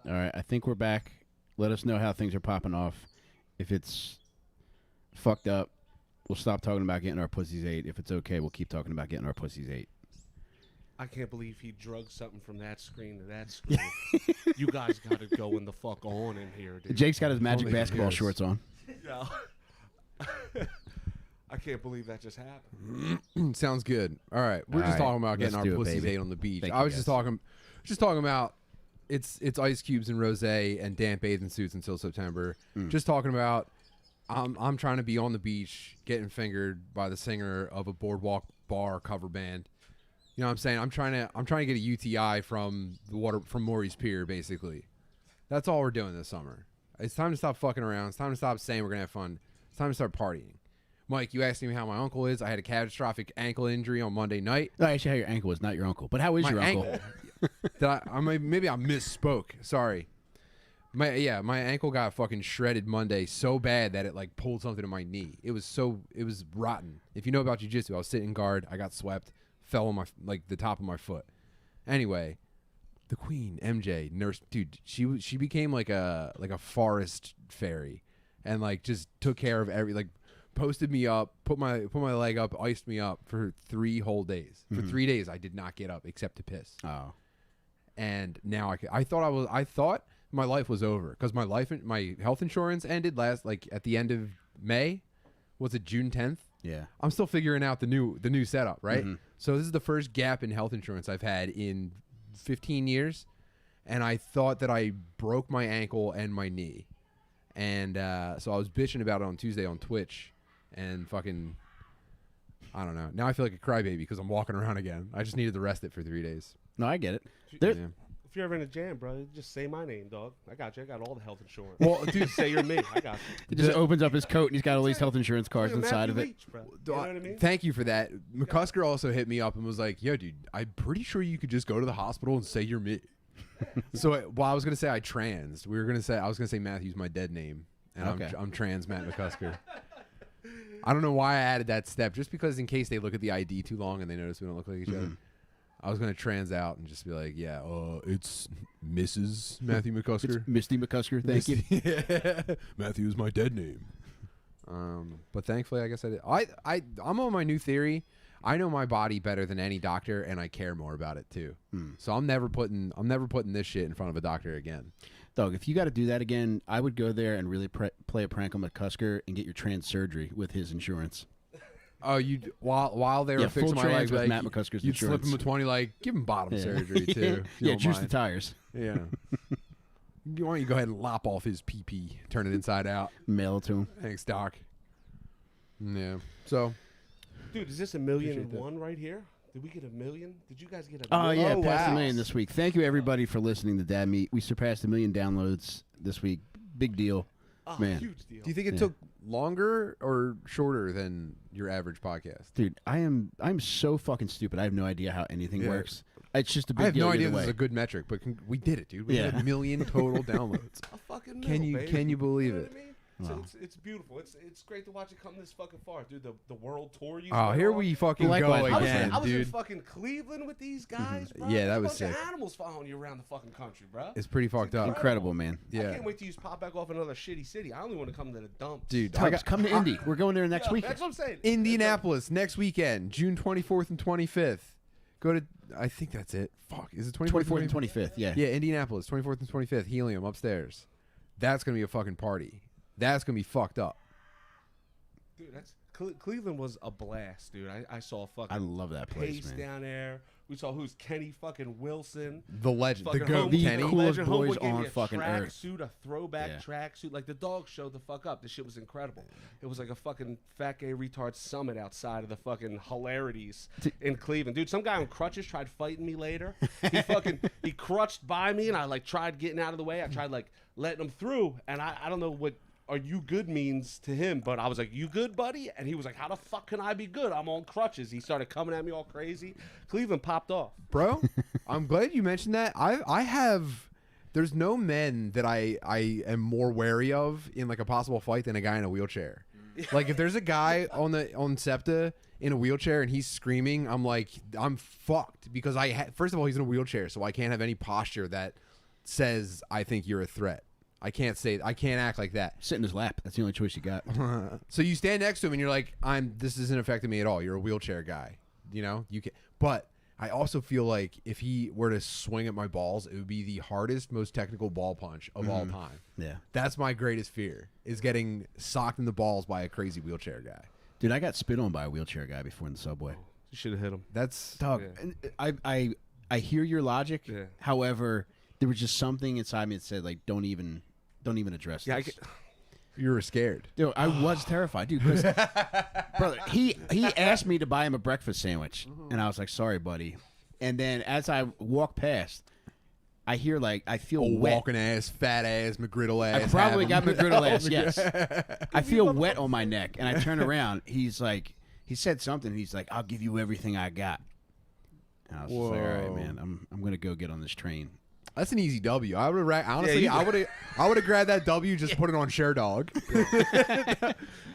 All right, I think we're back. Let us know how things are popping off. If it's fucked up, we'll stop talking about getting our pussies ate. If it's okay, we'll keep talking about getting our pussies ate. I can't believe he drugged something from that screen to that screen. You guys got to go in the fuck on in here, dude. Jake's got his magic basketball shorts on. Yeah. I can't believe that just happened. Sounds good. All right, we're just talking about getting our pussies ate on the beach. I was just talking about it's ice cubes and rosé and damp bathing suits until September. Just talking about I'm trying to be on the beach getting fingered by the singer of a boardwalk bar cover band. You know what I'm saying? I'm trying to get a UTI from the water from Maury's Pier, basically. That's all we're doing this summer. It's time to stop fucking around. It's time to stop saying we're gonna have fun. It's time to start partying. Mike, you asked me how my uncle is. I had a catastrophic ankle injury on Monday night. No, actually, how your ankle is, not your uncle. But how is your uncle? Maybe I misspoke. Sorry. My ankle got fucking shredded Monday so bad that it like pulled something to my knee. It was rotten. If you know about jiu-jitsu, I was sitting guard. I got swept, fell on the top of my foot. Anyway, the queen MJ nurse, dude, she became like a forest fairy, and like just took care of posted me up, put my leg up, iced me up for 3 whole days. For 3 days, I did not get up except to piss. Oh, and now I thought my life was over because my health insurance ended at the end of May. Was it June 10th? Yeah. I'm still figuring out the new setup, right? So this is the first gap in health insurance I've had in 15 years, and I thought that I broke my ankle and my knee, and so I was bitching about it on Tuesday on Twitch. And fucking, I don't know. Now I feel like a crybaby because I'm walking around again. I just needed to rest it for 3 days. No, I get it. If you're ever in a jam, bro, just say my name, dog. I got you. I got all the health insurance. Well, dude, say you're me. I got you. He just opens up his coat and he's got all these health insurance cards inside of it. Leach, bro. You know what I mean? Thank you for that. McCusker also hit me up and was like, yo, dude, I'm pretty sure you could just go to the hospital and say you're me. So I was going to say I was going to say Matthew's my dead name. And okay. I'm trans Matt McCusker. I don't know why I added that step, just because in case they look at the ID too long and they notice we don't look like each other. I was going to trans out and just be like, yeah, it's Mrs. Matthew McCusker. It's Misty McCusker, thank you. Yeah. Matthew is my dead name. But thankfully, I guess I did. I'm on my new theory. I know my body better than any doctor, and I care more about it too. So I'm never putting this shit in front of a doctor again. Dog, if you got to do that again, I would go there and really play a prank on McCusker and get your trans surgery with his insurance. Oh, while they were fixing my legs with Matt McCusker's you'd insurance. slip him a 20, like give him bottom surgery too. Yeah, juice the tires. Yeah. Why don't you go ahead and lop off his PP, turn it inside out, mail it to him. Thanks, Doc. Yeah. So, dude, is this 1,000,001 right here? Did we get 1 million? Did you guys get a million? million? Oh, yeah, past 1 million this week. Thank you, everybody, for listening to Dad Meat. We surpassed 1 million downloads this week. Big deal. Oh, man. Huge deal. Do you think it took longer or shorter than your average podcast? Dude, I'm so fucking stupid. I have no idea how anything works. It's just a big deal. I have no idea this is a good metric, but we did it, dude. We had 1 million total downloads. A fucking can you believe it? So it's beautiful. It's great to watch it come this fucking far, dude. The world tour. Here we fucking go again, I was dude. in fucking Cleveland with these guys, bro. Yeah, that was sick. sick. Animals following you around the fucking country, bro. It's pretty fucked up. Incredible, man. Yeah. I can't wait till you pop back off another shitty city. I only want to come to the dumps. Dude, come to Indy. We're going there next week. That's what I'm saying. Indianapolis next weekend, June 24th and 25th. Go to, I think that's it. Fuck, is it 24th and 25th? Yeah. Yeah, Indianapolis, 24th and 25th, Helium upstairs. That's gonna be a fucking party. That's gonna be fucked up. Dude, Cleveland was a blast, dude. I saw fucking. I love that place, Pace man. down there. We saw who's Kenny fucking Wilson, the legend, the goat, Kenny, the coolest legend. boys Homeboy on fucking earth. Suit, a throwback track suit. Like the dog showed the fuck up. This shit was incredible. It was like a fucking fat gay retard summit outside of the fucking hilarities in Cleveland, dude. Some guy on crutches tried fighting me later. He crutched by me, and I like tried getting out of the way. I tried like letting him through, and I don't know what "are you good" means to him, but I was like, "You good, buddy?" And he was like, "How the fuck can I be good? I'm on crutches." He started coming at me all crazy. Cleveland popped off, bro. I'm glad you mentioned that. I have. There's no men that I am more wary of in like a possible fight than a guy in a wheelchair. Like if there's a guy on SEPTA in a wheelchair and he's screaming, I'm like, I'm fucked because first of all he's in a wheelchair, so I can't have any posture that says I think you're a threat. I can't act like that. Sit in his lap. That's the only choice you got. So you stand next to him and you're like, this isn't affecting me at all. You're a wheelchair guy. You know, you can, but I also feel like if he were to swing at my balls, it would be the hardest, most technical ball punch of all time. Yeah. That's my greatest fear, is getting socked in the balls by a crazy wheelchair guy. Dude, I got spit on by a wheelchair guy before in the subway. You should have hit him. That's dog. Yeah. I hear your logic. Yeah. However, there was just something inside me that said like, don't even address this. you were scared. Dude, I was terrified, dude. 'Cause, brother, he asked me to buy him a breakfast sandwich, and I was like, sorry, buddy. And then as I walk past, I hear I feel wet. Walking ass, fat ass, McGriddle ass. I probably got McGriddle ass. Yes. I feel wet on my neck, and I turn around. He's like, he said something. He's like, I'll give you everything I got. And I was just like, all right, man, I'm gonna go get on this train. That's an easy W. I would have honestly. I would have grabbed that W, just put it on Share Dog.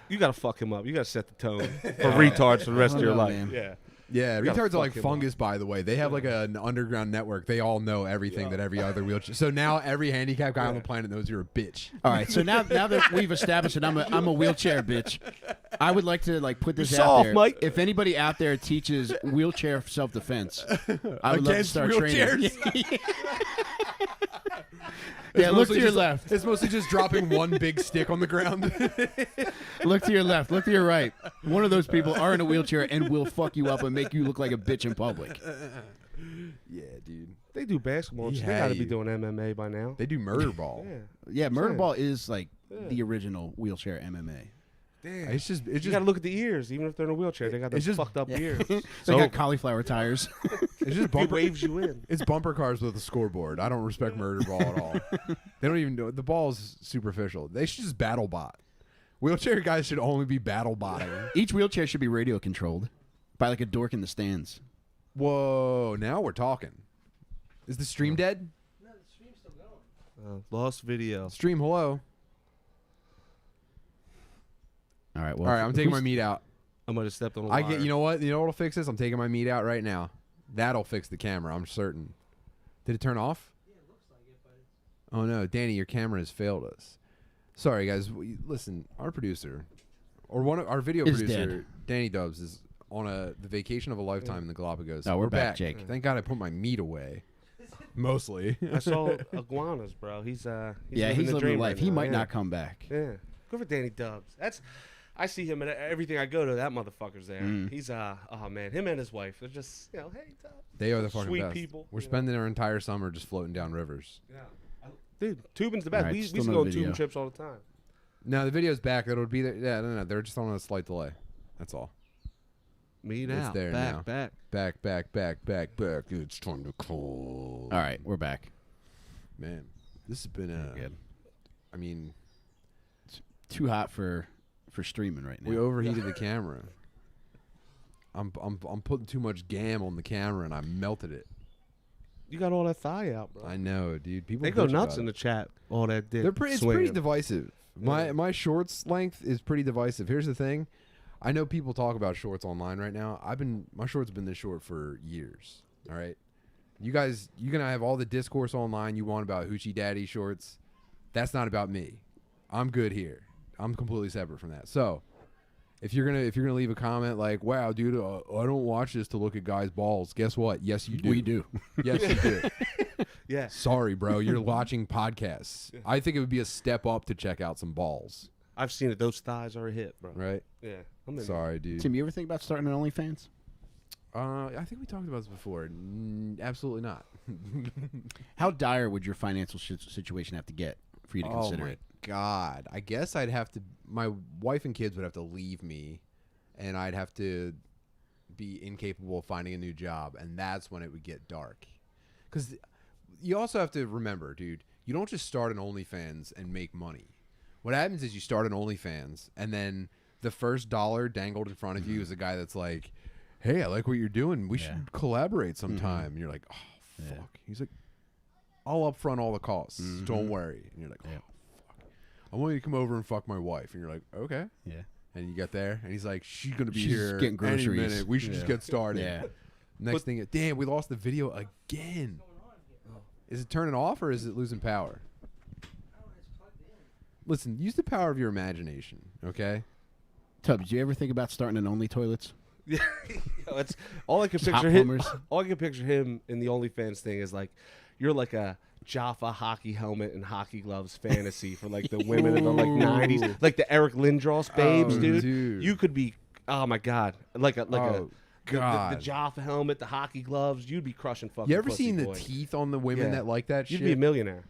You gotta fuck him up. You gotta set the tone for retards for the rest of your life. Man. Yeah. Yeah, You gotta retards are like fuck him fungus, by the way. They have like an underground network. They all know everything that every other wheelchair. So now every handicapped guy on the planet knows you're a bitch. All right, so now that we've established that I'm a wheelchair bitch, I would like to put this You're out soft, there. Mike. If anybody out there teaches wheelchair self-defense, I would love to start training. Yeah, look to your left. It's mostly just dropping one big stick on the ground. Look to your left. Look to your right. One of those people are in a wheelchair and will fuck you up and make you look like a bitch in public. Yeah, dude. They do basketball. He They had gotta be you. doing MMA by now. They do murder ball. Yeah. Yeah, murder ball is the original wheelchair MMA. Damn. It's just You gotta look at the ears, even if they're in a wheelchair. They got those fucked up ears. They got cauliflower tires. it's just He bumper. waves you in. It's bumper cars with a scoreboard. I don't respect murder ball at all. They don't even know the ball's superficial. They should just battle bot. Wheelchair guys should only be battle botting. Each wheelchair should be radio controlled by a dork in the stands. Whoa! Now we're talking. Is the stream dead? No, the stream's still going. Lost video. Stream hello. All right. Well, All right, I'm taking my meat out. I might have stepped on a I wire. get. You know what? You know what'll fix this? I'm taking my meat out right now. That'll fix the camera. I'm certain. Did it turn off? Yeah, it looks like it, but it's... Oh no, Danny, your camera has failed us. Sorry, guys. Listen, our producer, or our video Is producer, dead. Danny Dubs, is on the vacation of a lifetime in the Galapagos. Oh, we're back, Jake. Thank God I put my meat away. Mostly. I saw iguanas, bro. He's yeah, living he's the living dream life. right He now. might Yeah. not come back. Yeah. Good for Danny Dubs. I see him at everything I go to. That motherfucker's there. He's oh man, him and his wife. They're just hey Dubs. They are the fucking Sweet best. people, We're you know? spending our entire summer just floating down rivers. Yeah. Dude, tubing's the best. Alright, we still used to no go on video. tubing trips all the time. No, the video's back. It'll be there. Yeah, no, they're just on a slight delay. That's all. Meat It's out. there back, now. back. Back. It's time to call. All right, we're back. Man, this has been Good. I mean, Too hot for streaming right now. we overheated the camera. I'm putting too much gam on the camera and I melted it. You got all that thigh out, bro. I know, dude. People They go bitch nuts about in it. the chat. All that dick. It's pretty swinging. divisive. My shorts length is pretty divisive. Here's the thing. I know people talk about shorts online right now. My shorts have been this short for years. All right. You guys, you're gonna have all the discourse online you want about hoochie daddy shorts. That's not about me. I'm good here. I'm completely separate from that. So, if you're gonna leave a comment like, "Wow, dude, I don't watch this to look at guys' balls," guess what? Yes, you do. We do. Yes, you do. Yeah. Sorry, bro. You're watching podcasts. I think it would be a step up to check out some balls. I've seen it. Those thighs are a hit, bro. Right? Yeah. I'm in Sorry, dude. Tim, you ever think about starting an OnlyFans? I think we talked about this before. Absolutely not. How dire would your financial situation have to get for you to consider it? God. I guess I'd have to. My wife and kids would have to leave me, and I'd have to be incapable of finding a new job, and that's when it would get dark. Because you also have to remember, dude, you don't just start an OnlyFans and make money. What happens is you start an OnlyFans, and then the first dollar dangled in front of you is a guy that's like, "Hey, I like what you're doing. We should collaborate sometime." And you're like, "Oh, fuck." Yeah. He's like, "I'll upfront all the costs. Don't worry." And you're like, "Oh, fuck. I want you to come over and fuck my wife." And you're like, "Okay." Yeah. And you get there, and he's like, "She's gonna be She's here getting any groceries. minute. We should just get started." Yeah. Next thing, damn, we lost the video again. Is it turning off or is it losing power? Oh, it's plugged in. Listen, use the power of your imagination, okay? Tubbs, did you ever think about starting an Only Toilets? Yeah, it's all I can Hot picture him. plumbers. All I can picture him in the OnlyFans thing is like you're like a Jaffa hockey helmet and hockey gloves fantasy for like the women of the like '90s, like the Eric Lindros babes, dude. You could be, oh my god, like a God. the Jaffa helmet, the hockey gloves. You'd be crushing fucking. You ever pussy seen the boys. teeth on the women that like that You'd shit? be a millionaire.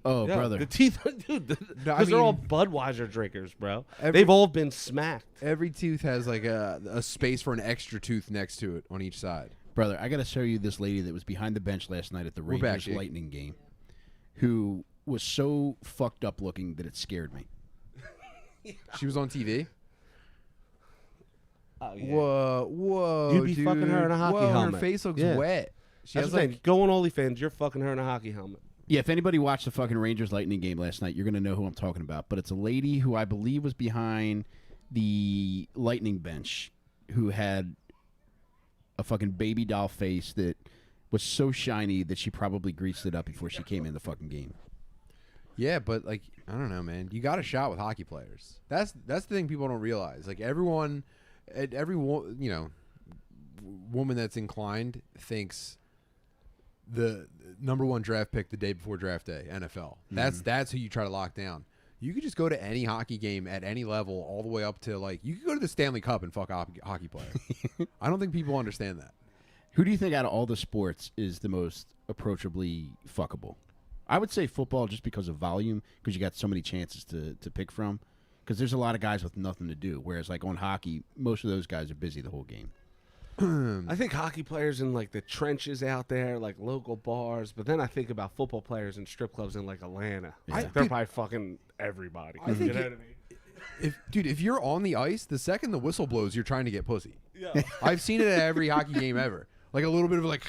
Oh, Yeah, brother. the teeth, dude. Because they're all Budweiser drinkers, bro. They've all been smacked. Every tooth has like a space for an extra tooth next to it on each side. Brother, I got to show you this lady that was behind the bench last night at the We're back, Rangers Jake. Lightning game, who was so fucked up looking that it scared me. She was on TV. Oh, yeah. Whoa, You'd be dude. fucking her in a hockey Whoa, helmet. Her face looks Yeah. wet. She That's has what I'm saying. like Go on OnlyFans. You're fucking her in a hockey helmet. Yeah, if anybody watched the fucking Rangers Lightning game last night, you're going to know who I'm talking about. But it's a lady who I believe was behind the Lightning bench who had a fucking baby doll face that was so shiny that she probably greased it up before she came in the fucking game. Yeah, but like I don't know, man. You got a shot with hockey players. That's the thing people don't realize. Like everyone, woman that's inclined thinks the number one draft pick the day before draft day, NFL. That's who you try to lock down. You could just go to any hockey game at any level, all the way up to like you could go to the Stanley Cup and fuck a hockey player. I don't think people understand that. Who do you think out of all the sports is the most approachably fuckable? I would say football just because of volume, because you got so many chances to pick from. Because there's a lot of guys with nothing to do, whereas like on hockey, most of those guys are busy the whole game. I think hockey players in like the trenches out there, like local bars. But then I think about football players in strip clubs in like Atlanta. Yeah. They're probably fucking everybody. I think You know what I mean? if you're on the ice, the second the whistle blows, you're trying to get pussy. Yeah. I've seen it at every hockey game ever. Like a little bit of like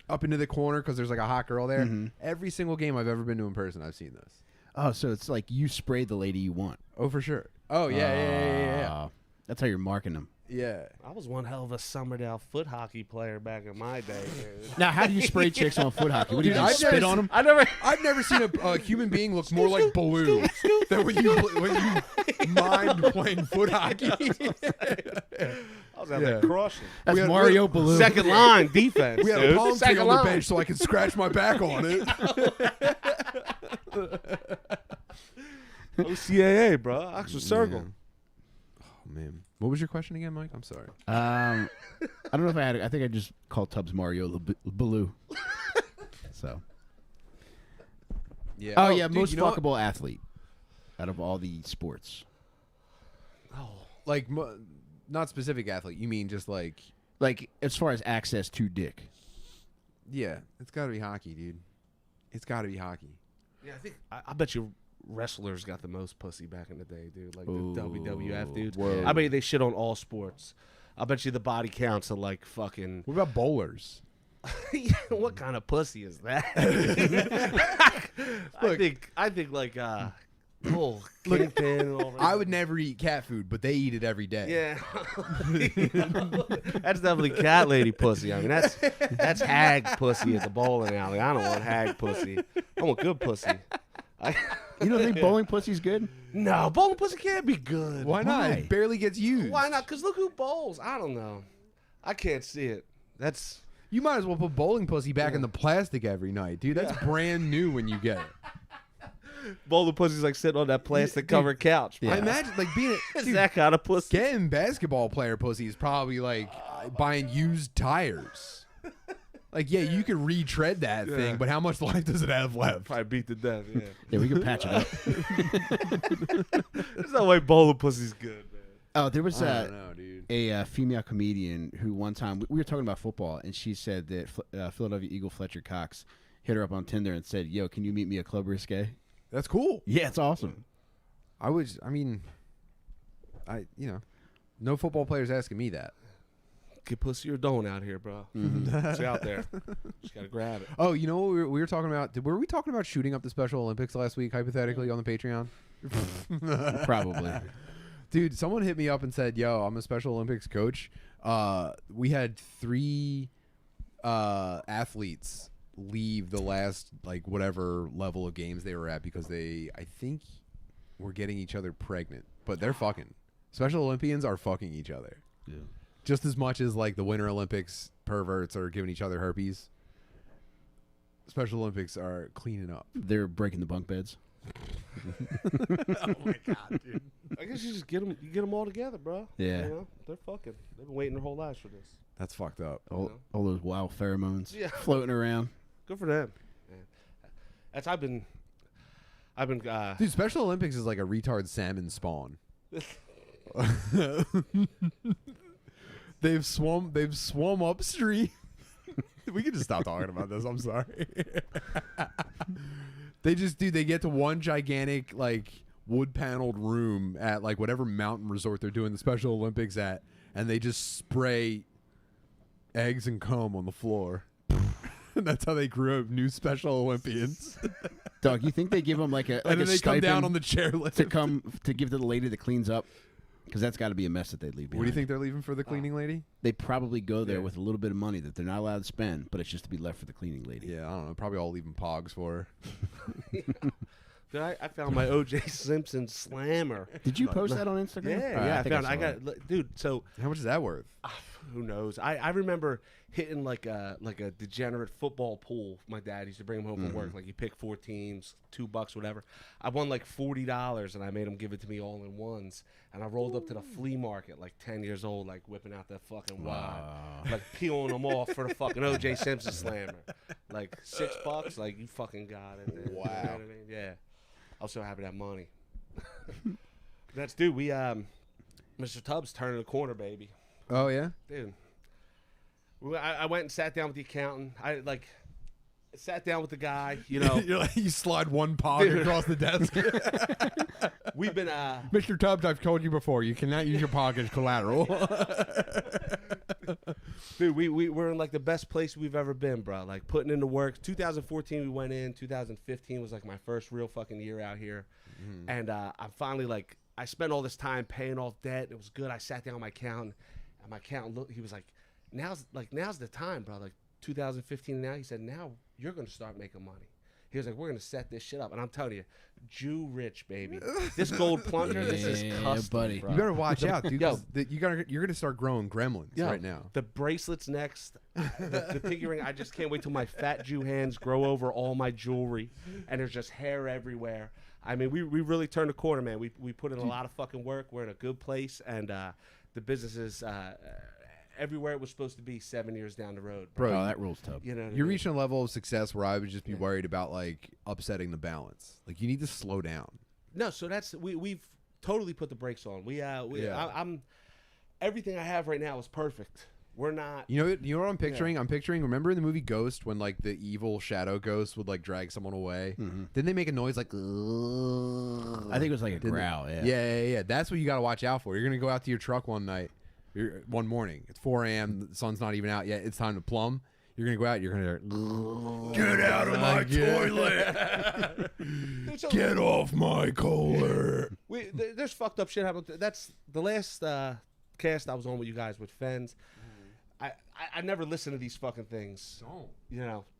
up into the corner because there's like a hot girl there. Every single game I've ever been to in person, I've seen this. Oh, so it's like you sprayed the lady you want. Oh, for sure. Oh, yeah. That's how you're marking them. Yeah. I was one hell of a Summerdale foot hocky player back in my day. Dude. Now, how do you spray chicks on foot hockey? What do you Dude, do? I've Spit never on them? I've never seen a human being look more like Baloo than when you mind playing foot hockey. I was out there crushing. That's We had- Mario Baloo. Second line defense. We had dude. a palm tree Second on the line. bench so I could scratch my back on it. OCAA, bro. Oxford Circle. Oh, man. What was your question again, Mike? I'm sorry. I don't know if I had. I think I just called Tubbs Mario Baloo. So. Yeah. Oh, yeah, dude, most you know what? fuckable athlete out of all the sports. Like, not specific athlete. You mean just like... Like, as far as access to dick. Yeah, it's got to be hockey, dude. It's got to be hockey. Yeah, I think I bet you wrestlers got the most pussy back in the day, dude. Like Ooh, the WWF dudes. whoa. I bet they shit on all sports. I bet you the body counts are like fucking. What about bowlers? What kind of pussy is that? I think like kingpin and all that. I would never eat cat food, but they eat it every day. Yeah, that's definitely cat lady pussy. I mean, that's hag pussy at the bowling alley. I don't want hag pussy. I want good pussy. You don't think bowling pussy's good? No, bowling pussy can't be good. Why not? Why? It barely gets used. Why not? Because look who bowls. I don't know. I can't see it. That's You might as well put bowling pussy back in the plastic every night, dude. That's brand new when you get it. bowling pussy's like sitting on that plastic covered couch. Yeah. I imagine like being Is dude, that kind of pussy? getting basketball player pussy is probably like buying used tires. Like, yeah, you could retread that thing, but how much life does it have left? Probably beat to death. Yeah. Yeah, we can patch it up. There's no way bowling pussy's good, man. Oh, there was I don't know, dude. a female comedian who one time we were talking about football, and she said that Philadelphia Eagle Fletcher Cox hit her up on Tinder and said, "Yo, can you meet me at Club Risque?" That's cool. Yeah, it's awesome. No football players asking me that. Get pussy or don't out here, bro. It's out there. Just gotta grab it. Oh, you know what we were talking about? Were we talking about shooting up the Special Olympics last week, hypothetically, on the Patreon? Probably. Dude, someone hit me up and said, yo, I'm a Special Olympics coach. We had 3 athletes leave the last like whatever level of games they were at because I think were getting each other pregnant. But they're fucking. Special Olympians are fucking each other. Yeah. Just as much as like the Winter Olympics perverts are giving each other herpes. Special Olympics are cleaning up. They're breaking the bunk beds. Oh my god, dude! I guess you just get them all together, bro. Yeah. You know, they're fucking. They've been waiting their whole lives for this. That's fucked up. All those wild pheromones floating around. Good for them. Yeah. I've been. Dude, Special Olympics is like a retard salmon spawn. They've swum upstream. We can just stop talking about this. I'm sorry. They get to one gigantic like wood paneled room at like whatever mountain resort they're doing the Special Olympics at, and they just spray eggs and cum on the floor. And that's how they grew up new Special Olympians. Doug, you think they give them like a and then they come down on the chairlift to give to the lady that cleans up? Because that's got to be a mess that they leave behind. What do you think they're leaving for the cleaning lady? They probably go there with a little bit of money that they're not allowed to spend, but it's just to be left for the cleaning lady. Yeah, I don't know. Probably all leaving pogs for her. Dude, I found my O.J. Simpson slammer. Did you post that on Instagram? Yeah. Dude. So how much is that worth? Who knows? I remember hitting like a degenerate football pool. My dad used to bring him home from work. Like you pick 4 teams, $2, whatever. I won like $40, and I made him give it to me all in ones. And I rolled up to the flea market like 10 years old, like whipping out that fucking wad, like peeling them off for the fucking O.J. Simpson slammer. Like $6, like you fucking got it. Man. Wow. You know what I mean? Yeah. I was so happy to have money. That's dude. We Mr. Tubbs turning the corner, baby. Oh yeah, Dude. I went and sat down with the accountant. I sat down with the guy. You know, you slide one pog across the desk. We've been Mr. Tubbs, I've told you before, you cannot use your pog as collateral. Dude, we're in like the best place we've ever been, bro. Like putting in the work. 2014 we went in. 2015 was like my first real fucking year out here, and I'm finally like I spent all this time paying off debt. It was good. I sat down with my accountant, and my accountant looked. He was like, "Now's the time, bro." Like 2015 now. He said, "Now you're gonna start making money." He was like, "We're gonna set this shit up," and I'm telling you, Jew rich, baby. This gold plunger, this is custom, buddy. bro. You better watch out, dude. Yo. You're gonna start growing gremlins right now. The bracelets next, the pinky ring. I just can't wait till my fat Jew hands grow over all my jewelry, and there's just hair everywhere. I mean, we really turned a corner, man. We put in a lot of fucking work. We're in a good place, and the business is everywhere it was supposed to be 7 years down the road. Bro, Oh, that rules, Tub. You know what I You're mean? reaching a level of success where I would just be worried about like upsetting the balance. Like you need to slow down. No, so that's we've totally put the brakes on. I'm everything I have right now is perfect. We're not. You know what I'm picturing? I'm picturing. Remember in the movie Ghost when like the evil shadow ghost would like drag someone away? Didn't they make a noise like? I think it was like a growl. Yeah. That's what you got to watch out for. You're gonna go out to your truck one morning. It's 4 a.m. The sun's not even out yet. It's time to plumb. You're gonna go out. You're gonna get out of my toilet. Get off my collar. There's fucked up shit happened. That's the last cast I was on with you guys with Fens. I never listen to these fucking things.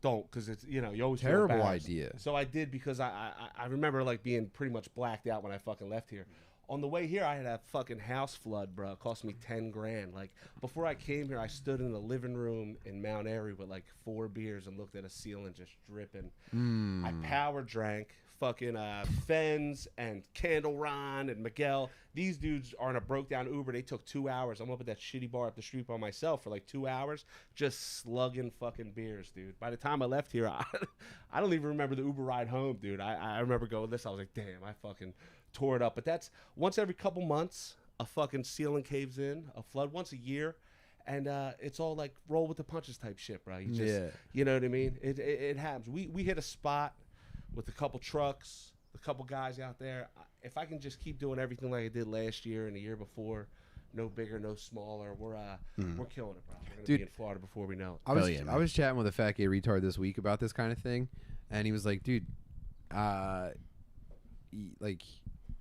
Don't because it's you always feel terrible embarrassed. idea. So I did because I remember like being pretty much blacked out when I fucking left here. On the way here, I had a fucking house flood, bro. It cost me $10,000. Like before I came here, I stood in the living room in Mount Airy with like 4 beers and looked at a ceiling just dripping. I power drank fucking Fens and Candle Ron and Miguel. These dudes are in a broke down Uber. They took 2 hours. I'm up at that shitty bar up the street by myself for like 2 hours, just slugging fucking beers, dude. By the time I left here, I don't even remember the Uber ride home, dude. I remember going this. I was like, damn, I fucking tore it up. But that's once every couple months, a fucking ceiling caves in, a flood once a year, and it's all like roll with the punches type shit, bro. You know what I mean? It happens. We hit a spot with a couple trucks, a couple guys out there. If I can just keep doing everything like I did last year and the year before, no bigger, no smaller, we're killing it, bro. We're gonna be in Florida before we know it. I was chatting with a fat gay retard this week about this kind of thing, and he was like, dude,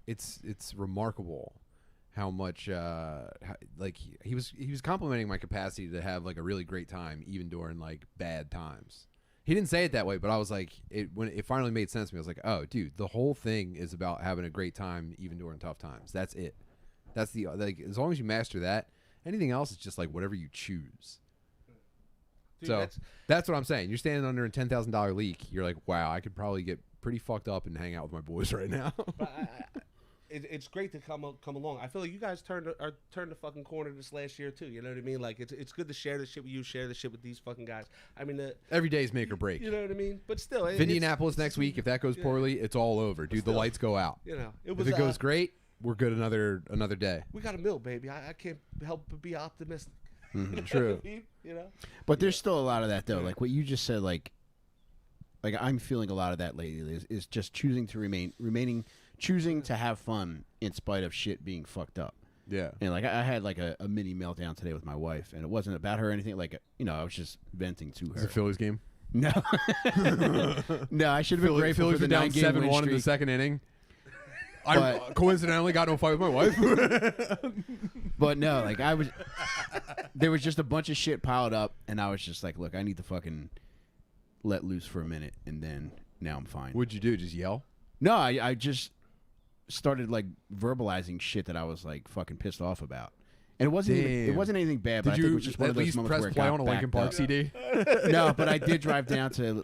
it's remarkable how much he was complimenting my capacity to have like a really great time even during like bad times. He didn't say it that way, but I was like, when it finally made sense to me, I was like, oh, dude, the whole thing is about having a great time even during tough times. That's it. That's the as long as you master that, anything else is just like whatever you choose. Dude, so that's what I'm saying. You're standing under a $10,000 leak. You're like, wow, I could probably get pretty fucked up and hang out with my boys right now. It's great to come along. I feel like you guys turned the fucking corner this last year too. You know what I mean? Like it's good to share the shit with you, share the shit with these fucking guys. I mean, every day's make or break. You know what I mean? But still, Indianapolis next week. If that goes poorly, it's all over, dude. Still, the lights go out. You know, if it goes great, we're good another day. We got a mill, baby. I can't help but be optimistic. True. You know. But there's still a lot of that though. Like what you just said. Like I'm feeling a lot of that lately. Is just choosing to choosing to have fun in spite of shit being fucked up. Yeah. And like I had like a mini meltdown today with my wife, and it wasn't about her or anything. Like I was just venting to her. Is it Phillies game? No. No, I should have been grateful Phillies for the down 7-1 in the second inning. I coincidentally got into a fight with my wife. But no, like there was just a bunch of shit piled up, and I was just like, look, I need to fucking let loose for a minute, and then now I'm fine. What'd you do? Just yell? No, I just started like verbalizing shit that I was like fucking pissed off about. And it wasn't anything bad, but I think it was just one of those moments where it got on a Lincoln Park up. CD? No, but I did drive down to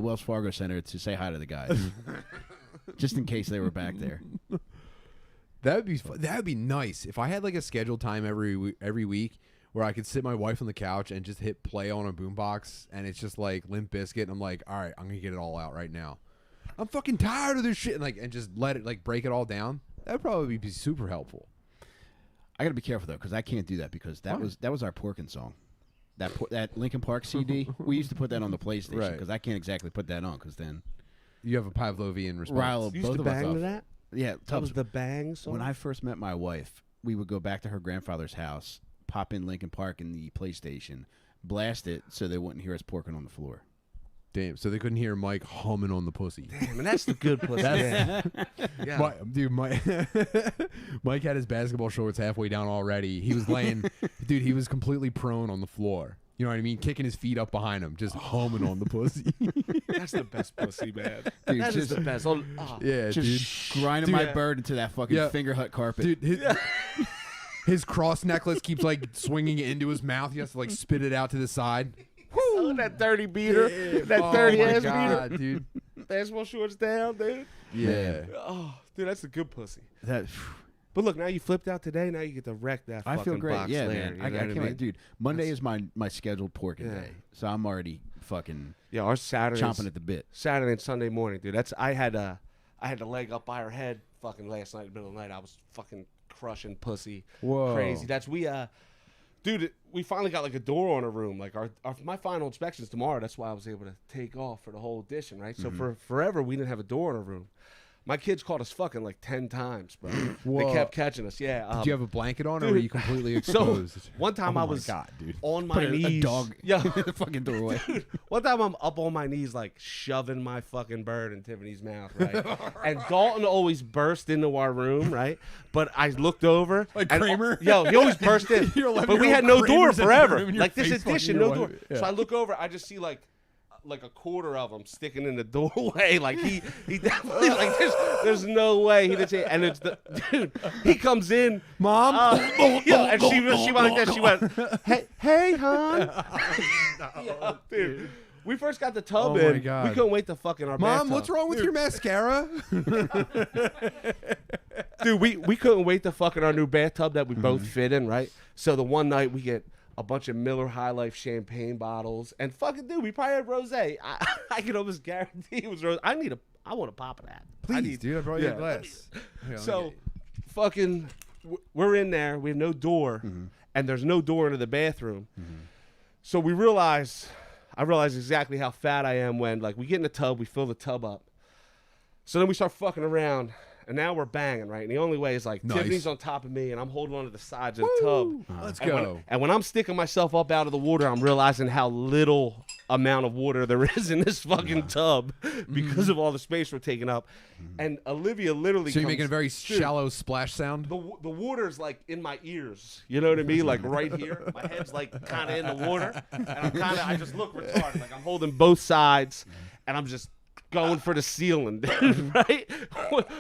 Wells Fargo Center to say hi to the guys. Just in case they were back there. That would be nice if I had like a scheduled time every week where I could sit my wife on the couch and just hit play on a boombox, and it's just like Limp Bizkit, and I'm like, all right, I'm gonna get it all out right now. I'm fucking tired of this shit, and just let it like break it all down. That'd probably be super helpful. I gotta be careful though, because I can't do that because that was our porkin song. That Linkin Park CD, we used to put that on the PlayStation because I can't exactly put that on because then you have a Pavlovian response. Rile you used both to of bang us to that? Yeah, that was the bang song. When I first met my wife, we would go back to her grandfather's house, pop in Linkin Park in the PlayStation, blast it so they wouldn't hear us porking on the floor. Damn, so they couldn't hear Mike humming on the pussy. Damn, and that's the good pussy. Yeah. Mike had his basketball shorts halfway down already. He was laying, dude, he was completely prone on the floor. You know what I mean? Kicking his feet up behind him, just humming on the pussy. That's the best pussy, man. Dude, that is the best. Oh, yeah, just grinding my bird into that fucking finger hut carpet. Dude, his cross necklace keeps like swinging into his mouth. He has to like spit it out to the side. Oh, that dirty beater. Yeah. That dirty ass beater. Dude. Basketball shorts down, dude. Yeah. Oh, dude, that's a good pussy. That. But look, now you flipped out today. Now you get to wreck that fucking I feel great. box Yeah, layer, man. I can't wait. Dude, Monday is my scheduled porking day. So I'm already fucking our Saturday chomping at the bit. Saturday and Sunday morning, dude. I had the leg up by her head fucking last night in the middle of the night. I was fucking crushing pussy. Whoa. Crazy. That's dude, we finally got like a door on her room. Like my final inspection's tomorrow. That's why I was able to take off for the whole edition, right? So for forever we didn't have a door in her room. My kids caught us fucking like 10 times, bro. They kept catching us. Yeah. Did you have a blanket on, or were you completely exposed? So one time I was on my knees. A dog in the fucking doorway. Dude, one time I'm up on my knees, like shoving my fucking bird in Tiffany's mouth, right? And Dalton always burst into our room, right? But I looked over. Like Kramer? He always burst in. But we had no door forever. Like this edition, no door. Yeah. So I look over, I just see like a quarter of them sticking in the doorway. Like he definitely like there's no way he didn't say. And it's dude. He comes in, Mom. And she went like that. She went, hey, hon. Dude. We first got the tub in. My God. We couldn't wait to fuck in our Mom, bathtub. what's wrong with your mascara? Dude, we couldn't wait to fuck in our new bathtub that we both fit in, right? So the one night we get a bunch of Miller High Life champagne bottles, and fucking dude, we probably had rosé. I can almost guarantee it was rosé. I want a pop of that. Please, dude, I brought you a glass. So, fucking, we're in there. We have no door, and there's no door into the bathroom. So I realize exactly how fat I am when, like, we get in the tub, we fill the tub up. So then we start fucking around. And now we're banging, right? And the only way is like Tiffany's on top of me and I'm holding on to the sides of the tub. Let's go. And when I'm sticking myself up out of the water, I'm realizing how little amount of water there is in this fucking tub because of all the space we're taking up. And Olivia literally So you're making a very shallow splash sound? The water's like in my ears. You know what I mean? Like right here. My head's like kind of in the water. And I just look retarded. Like I'm holding both sides and I'm just going for the ceiling, dude, right?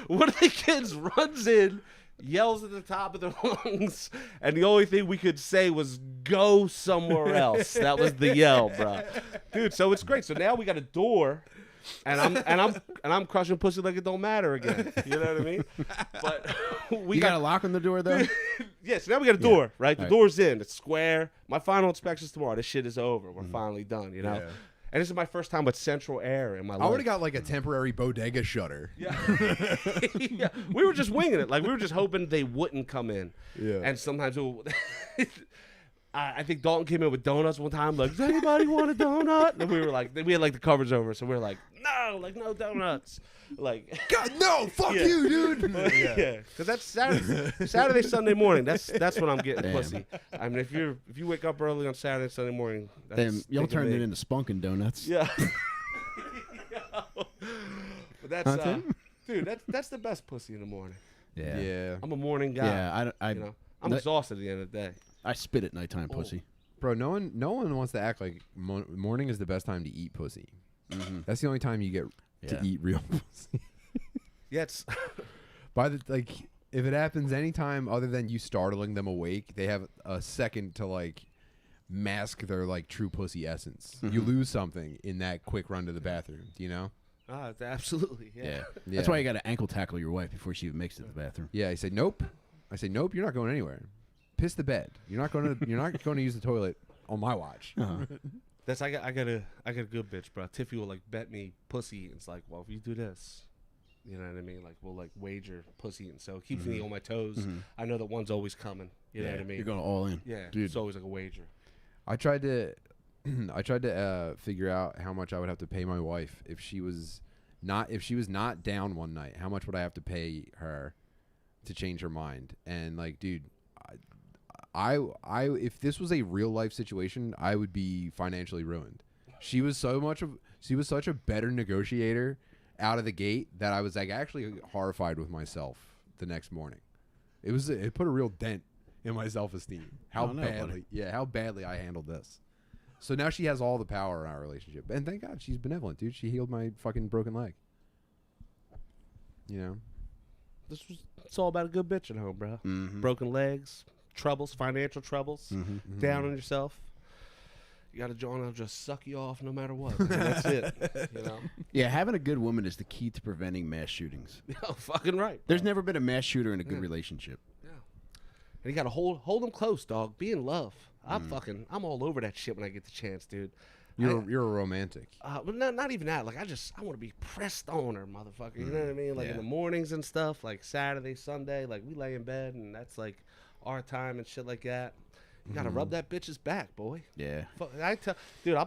One of the kids runs in, yells at the top of their lungs, and the only thing we could say was "Go somewhere else." That was the yell, bro. Dude, so it's great. So now we got a door, and I'm crushing pussy like it don't matter again. You know what I mean? But you got a lock on the door though. Yeah, so now we got a door, right? The door's in. It's square. My final inspection's tomorrow. This shit is over. We're finally done. You know. Yeah. And this is my first time with central air in my life. I would have got like a temporary bodega shutter. Yeah. Yeah. We were just winging it. Like we were just hoping they wouldn't come in. Yeah. And sometimes I think Dalton came in with donuts one time. Like, does anybody want a donut? And we were like, we had like the covers over, so we were like, no donuts. Like, God, no, fuck you, dude. Yeah, because that's Saturday, Sunday morning. That's when I'm getting pussy. I mean, if you wake up early on Saturday, Sunday morning, then you'll turn it into spunkin' donuts. Yeah. But that's dude, that's the best pussy in the morning. Yeah. I'm a morning guy. Yeah, I'm exhausted at the end of the day. I spit at nighttime pussy. Bro, no one wants to act like morning is the best time to eat pussy. That's the only time you get to eat real pussy. Yeah, it's if it happens anytime other than you startling them awake, they have a second to like mask their like true pussy essence. You lose something in that quick run to the bathroom, do you know? Absolutely. Yeah. That's why you got to ankle tackle your wife before she even makes it to the bathroom. Yeah, I say nope. Nope, you're not going anywhere. Piss the bed. You're not going to use the toilet on my watch. That's I got a good bitch, bro. Tiffy will like bet me pussy. And it's like, well, if you do this, you know what I mean? Like we'll like wager pussy, and so it keeps me on my toes. I know that one's always coming. You know what I mean? You're going all in. Yeah, dude. It's always like a wager. I tried to figure out how much I would have to pay my wife if she was not down one night. How much would I have to pay her to change her mind? And like, dude, I if this was a real life situation, I would be financially ruined. She was such a better negotiator out of the gate that I was like actually horrified with myself the next morning. It put a real dent in my self-esteem. How badly I handled this. So now she has all the power in our relationship. And thank God she's benevolent, dude. She healed my fucking broken leg. You know? It's all about a good bitch at home, bro. Broken legs, troubles, financial troubles, down on yourself. You got a John that'll just suck you off no matter what. That's it. You know? Yeah, having a good woman is the key to preventing mass shootings. Oh, fucking right. There's never been a mass shooter in a good relationship. Yeah. And you got to hold them close, dog. Be in love. I'm all over that shit when I get the chance, dude. You're a romantic. But not even that. Like I want to be pressed on her, motherfucker. You know what I mean? Like in the mornings and stuff, like Saturday, Sunday, like we lay in bed and that's like our time and shit like that. You gotta rub that bitch's back, boy. Yeah. I tell her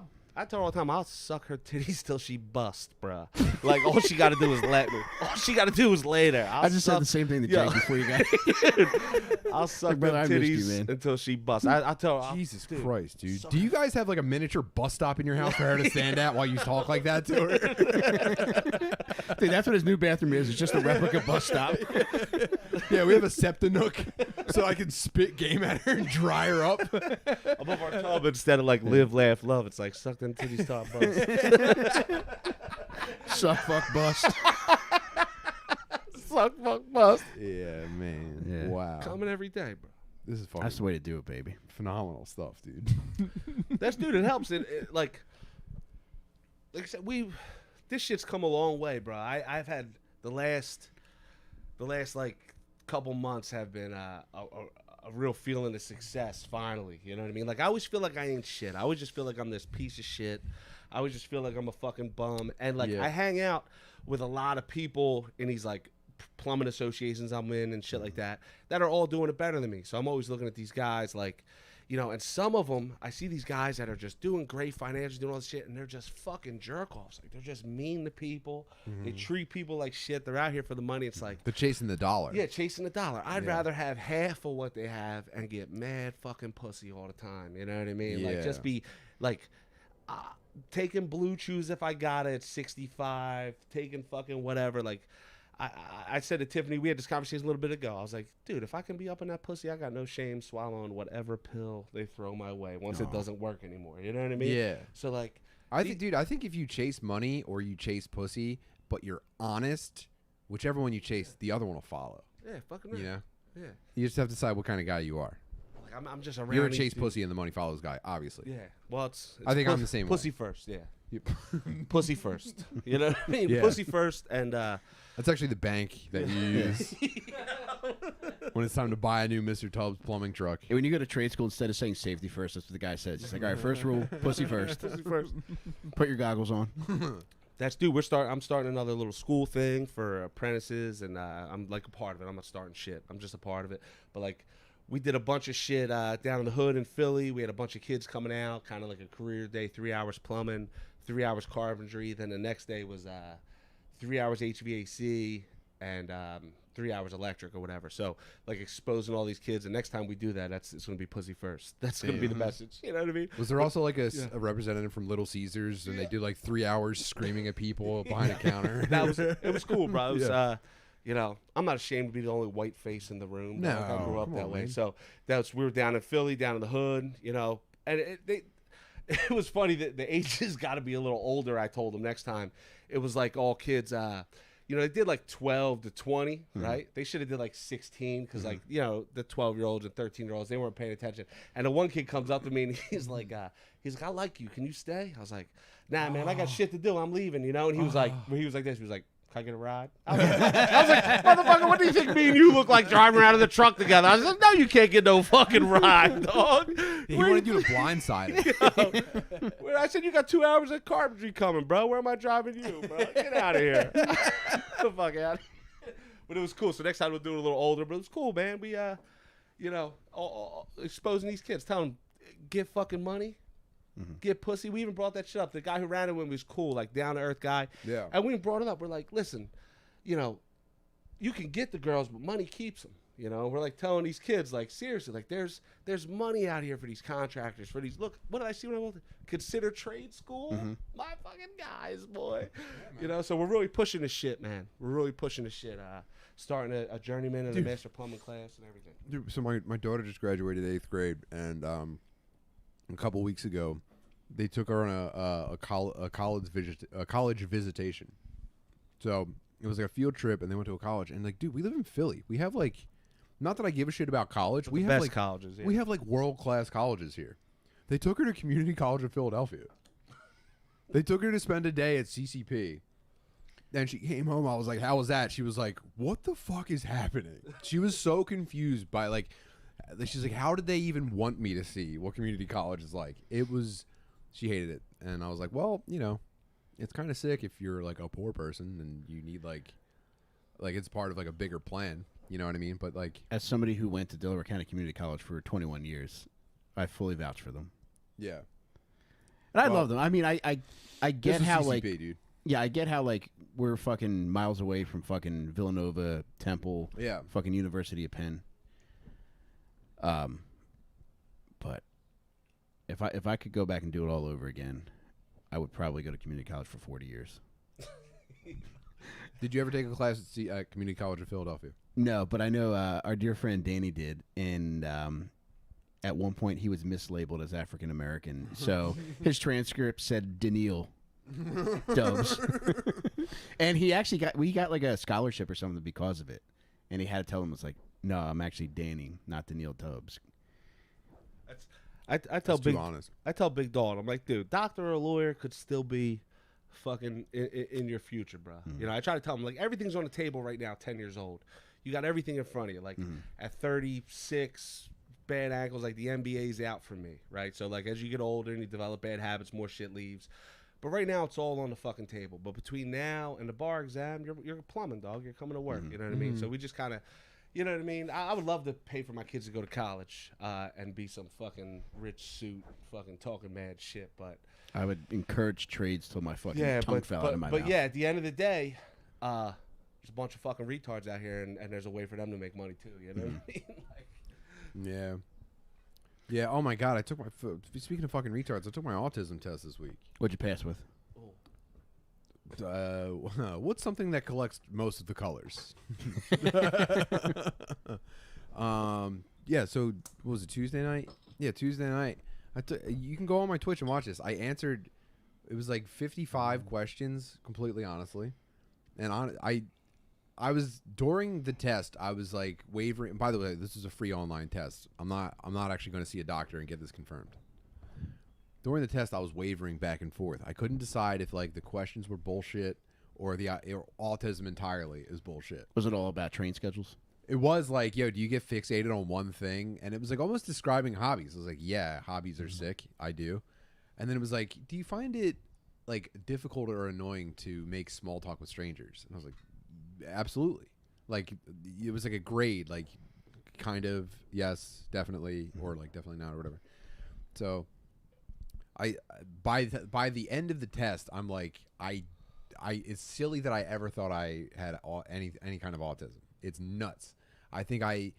all the time, I'll suck her titties till she busts, bruh. Like all she gotta do is let me. All she gotta do is lay there. I just said the same thing to Jake before you got here. I'll suck her titties until she busts. I tell her, Jesus Christ, dude. Do you guys have like a miniature bus stop in your house for her to stand at while you talk like that to her? Dude, that's what his new bathroom is. It's just a replica bus stop. Yeah, we have a Septinook so I can spit game at her and dry her up. Above our tub, instead of like live, laugh, love, it's like suck them titties, top bust. Suck, fuck, bust. Suck, fuck, bust. Yeah, man. Yeah. Wow. Coming every day, bro. This is fucking. That's the way to do it, baby. Phenomenal stuff, dude. It helps. Like I said, this shit's come a long way, bro. I've had the last like couple months have been a real feeling of success. Finally, you know what I mean? Like I always feel like I ain't shit. I always just feel like I'm this piece of shit. I always just feel like I'm a fucking bum. And like I hang out with a lot of people in these like plumbing associations I'm in and shit like that are all doing it better than me. So I'm always looking at these guys like, you know, and some of them, I see these guys that are just doing great financially, doing all this shit, and they're just fucking jerk-offs. Like, they're just mean to people. They treat people like shit. They're out here for the money. It's like... They're chasing the dollar. Yeah, chasing the dollar. I'd rather have half of what they have and get mad fucking pussy all the time. You know what I mean? Yeah. Like, just be... Like, taking Blue Chews if I got it at 65, taking fucking whatever. Like, I said to Tiffany, we had this conversation a little bit ago. I was like, dude, if I can be up in that pussy, I got no shame swallowing whatever pill they throw my way once it doesn't work anymore. You know what I mean? Yeah. So, like, I think if you chase money or you chase pussy, but you're honest, whichever one you chase, the other one will follow. Yeah, fucking right. You know? Yeah. You just have to decide what kind of guy you are. Like, I'm just around. You're a chase pussy and the money follows guy, obviously. Yeah. Well, it's I think I'm the same pussy way. first, yeah. Pussy first. You know what I mean? Yeah. Pussy first, and that's actually the bank that you use when it's time to buy a new Mr. Tubbs plumbing truck. When you go to trade school, instead of saying safety first, that's what the guy says. He's like, all right, first rule, pussy first. pussy first. Put your goggles on. That's dude. I'm starting another little school thing for apprentices, and I'm like a part of it. I'm not starting shit. I'm just a part of it. But like, we did a bunch of shit down in the hood in Philly. We had a bunch of kids coming out, kind of like a career day, 3 hours plumbing, 3 hours carpentry. Then the next day was 3 hours HVAC and 3 hours electric or whatever. So like exposing all these kids. And next time we do that, it's going to be pussy first. That's going to be the message. You know what I mean? Was there also like a representative from Little Caesars and they do like 3 hours screaming at people behind a counter? It was cool, bro. It was, you know, I'm not ashamed to be the only white face in the room. No, I grew up that way. Man. So we were down in Philly, down in the hood, you know, and it was funny that the ages got to be a little older. I told them next time. It was like all kids, you know, they did like 12 to 20, right? They should have did like 16 because like, you know, the 12-year-olds and 13-year-olds, they weren't paying attention. And the one kid comes up to me and he's like, I like you. Can you stay? I was like, nah, man, I got shit to do. I'm leaving, you know? And he was like this. He was like, can I get a ride? I was like, motherfucker, what do you think me and you look like driving around in the truck together? I was like, no, you can't get no fucking ride, dog. He wanted you to blindside him. I said, you got 2 hours of carpentry coming, bro. Where am I driving you, bro? Get out of here. Get the fuck out. But it was cool. So next time we'll do it a little older. But it was cool, man. We, you know, exposing these kids. Tell them, get fucking money. Get pussy. We even brought that shit up. The guy who ran it with me was cool, like down to earth guy. Yeah. And we brought it up. We're like, listen, you know, you can get the girls, but money keeps them. You know, we're like telling these kids, like seriously, like there's money out here for these contractors, for these. Look, what did I see when I went? Consider trade school. My fucking guys, boy. Yeah, you know, so we're really pushing this shit, man. We're really pushing this shit. Starting a journeyman and a master plumbing class and everything. Dude, so my daughter just graduated 8th grade, and a couple weeks ago, they took her on a college visitation. So it was like a field trip, and they went to a college. And like, dude, we live in Philly. We have like, not that I give a shit about college. We have best like colleges. Yeah. We have like world-class colleges here. They took her to Community College of Philadelphia. They took her to spend a day at CCP. Then she came home. I was like, how was that? She was like, what the fuck is happening? She was so confused by like, she's like, how did they even want me to see what community college is like? She hated it. And I was like, well, you know, it's kind of sick if you're like a poor person and you need like it's part of like a bigger plan. You know what I mean? But like, as somebody who went to Delaware County Community College for 21 years, I fully vouch for them. Yeah. And I love them. I mean, I get how CCP, like, dude. Yeah, I get how like we're fucking miles away from fucking Villanova, Temple, fucking University of Penn. But if I could go back and do it all over again, I would probably go to community college for 40 years. Did you ever take a class at Community College of Philadelphia? No, but I know our dear friend Danny did, and at one point he was mislabeled as African American, so his transcript said Daniil Dubs, and we got like a scholarship or something because of it, and he had to tell him, it's like, no, I'm actually Danny, not Daniil Tubbs. I tell Big Dog, I'm like, dude, doctor or lawyer could still be fucking in your future, bro. You know, I try to tell him, like, everything's on the table right now, 10 years old. You got everything in front of you. Like, at 36, bad ankles, like, the NBA's out for me, right? So, like, as you get older and you develop bad habits, more shit leaves. But right now, it's all on the fucking table. But between now and the bar exam, you're plumbing, dog. You're coming to work, you know what I mean? So we just kind of... You know what I mean? I would love to pay for my kids to go to college and be some fucking rich suit, fucking talking mad shit, but... I would encourage trades till my fucking tongue fell out of my mouth. But yeah, at the end of the day, there's a bunch of fucking retards out here, and there's a way for them to make money too, you know what I mean? Yeah. Yeah. Oh my God. I took my. Speaking of fucking retards, I took my autism test this week. What'd you pass with? What's something that collects most of the colors? Yeah. So what was it, Tuesday night? Yeah, Tuesday night. You can go on my Twitch and watch this. I answered. It was like 55 questions, completely honestly, and I was during the test. I was like wavering. By the way, this is a free online test. I'm not actually going to see a doctor and get this confirmed. During the test, I was wavering back and forth. I couldn't decide if like the questions were bullshit or the autism entirely is bullshit. Was it all about train schedules? It was like, yo, do you get fixated on one thing? And it was like almost describing hobbies. I was like, yeah, hobbies are sick. I do. And then it was like, do you find it like difficult or annoying to make small talk with strangers? And I was like, absolutely. Like it was like a grade, like kind of yes, definitely, or like definitely not, or whatever. So by the end of the test, I'm like, it's silly that I ever thought I had any kind of autism. It's nuts. I think I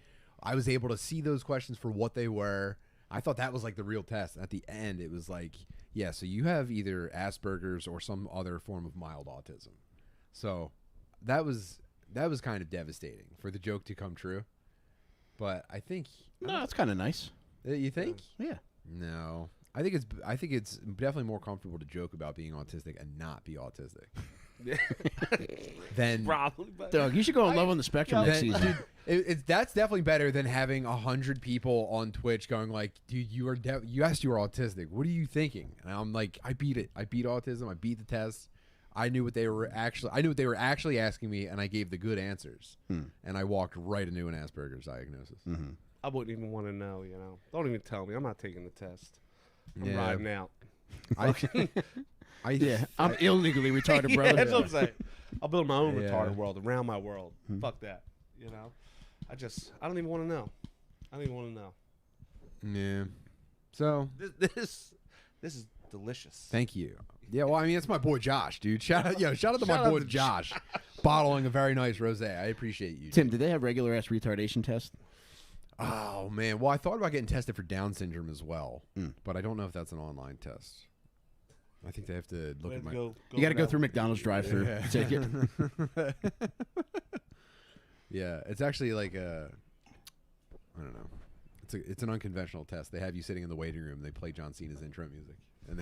was able to see those questions for what they were. I thought that was like the real test. At the end, it was like, yeah, so you have either Asperger's or some other form of mild autism. So that was kind of devastating for the joke to come true. But I think No, it's kind of nice. You think? Yeah. No. I think it's definitely more comfortable to joke about being autistic and not be autistic. Then Probably, but Doug, you should go on Love on the Spectrum next season. That's definitely better than having 100 people on Twitch going like, dude, you asked you were autistic. What are you thinking? And I'm like, I beat it. I beat autism. I beat the test. I knew what they were actually asking me, and I gave the good answers. And I walked right into an Asperger's diagnosis. I wouldn't even want to know. Don't even tell me. I'm not taking the test. I'm riding out. I'm illegally retarded, brother. That's what I'm saying. I'll build my own retarded world around my world. Fuck that. I don't even want to know. I don't even want to know. Yeah. So This is delicious. thank you. Yeah, well, I mean, it's my boy Josh, dude. Shout out to my boy Josh, bottling a very nice rosé. I appreciate you, Tim, did they have regular ass retardation tests? Oh man, well, I thought about getting tested for Down syndrome as well, but I don't know if that's an online test. I think they have to look at my. You got to go through McDonald's drive-through. Yeah. Take it. Yeah, it's actually like I don't know. It's an unconventional test. They have you sitting in the waiting room. They play John Cena's intro music, and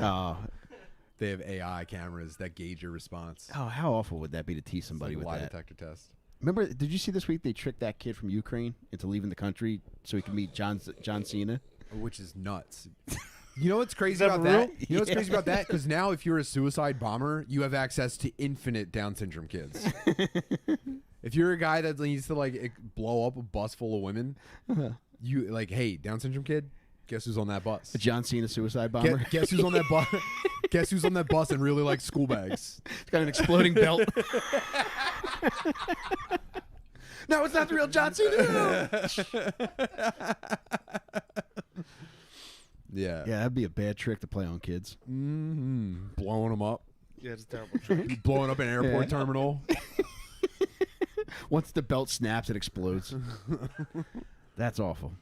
they have AI cameras that gauge your response. Oh, how awful would that be to tease somebody with with lie that? detector test. Remember, did you see this week they tricked that kid from Ukraine into leaving the country so he could meet John Cena? Which is nuts. You know what's crazy about that? You know what's crazy about that? Because now if you're a suicide bomber, you have access to infinite Down syndrome kids. If you're a guy that needs to like blow up a bus full of women, you like, hey, Down syndrome kid, guess who's on that bus? A John Cena suicide bomber? Guess who's on that bus? Guess who's on that bus and really likes school bags? He's got an exploding belt. No, it's not the real John Cena. Yeah. Yeah, that'd be a bad trick to play on kids. Blowing them up. Yeah, it's a terrible trick. Blowing up an airport terminal. Once the belt snaps, it explodes. That's awful.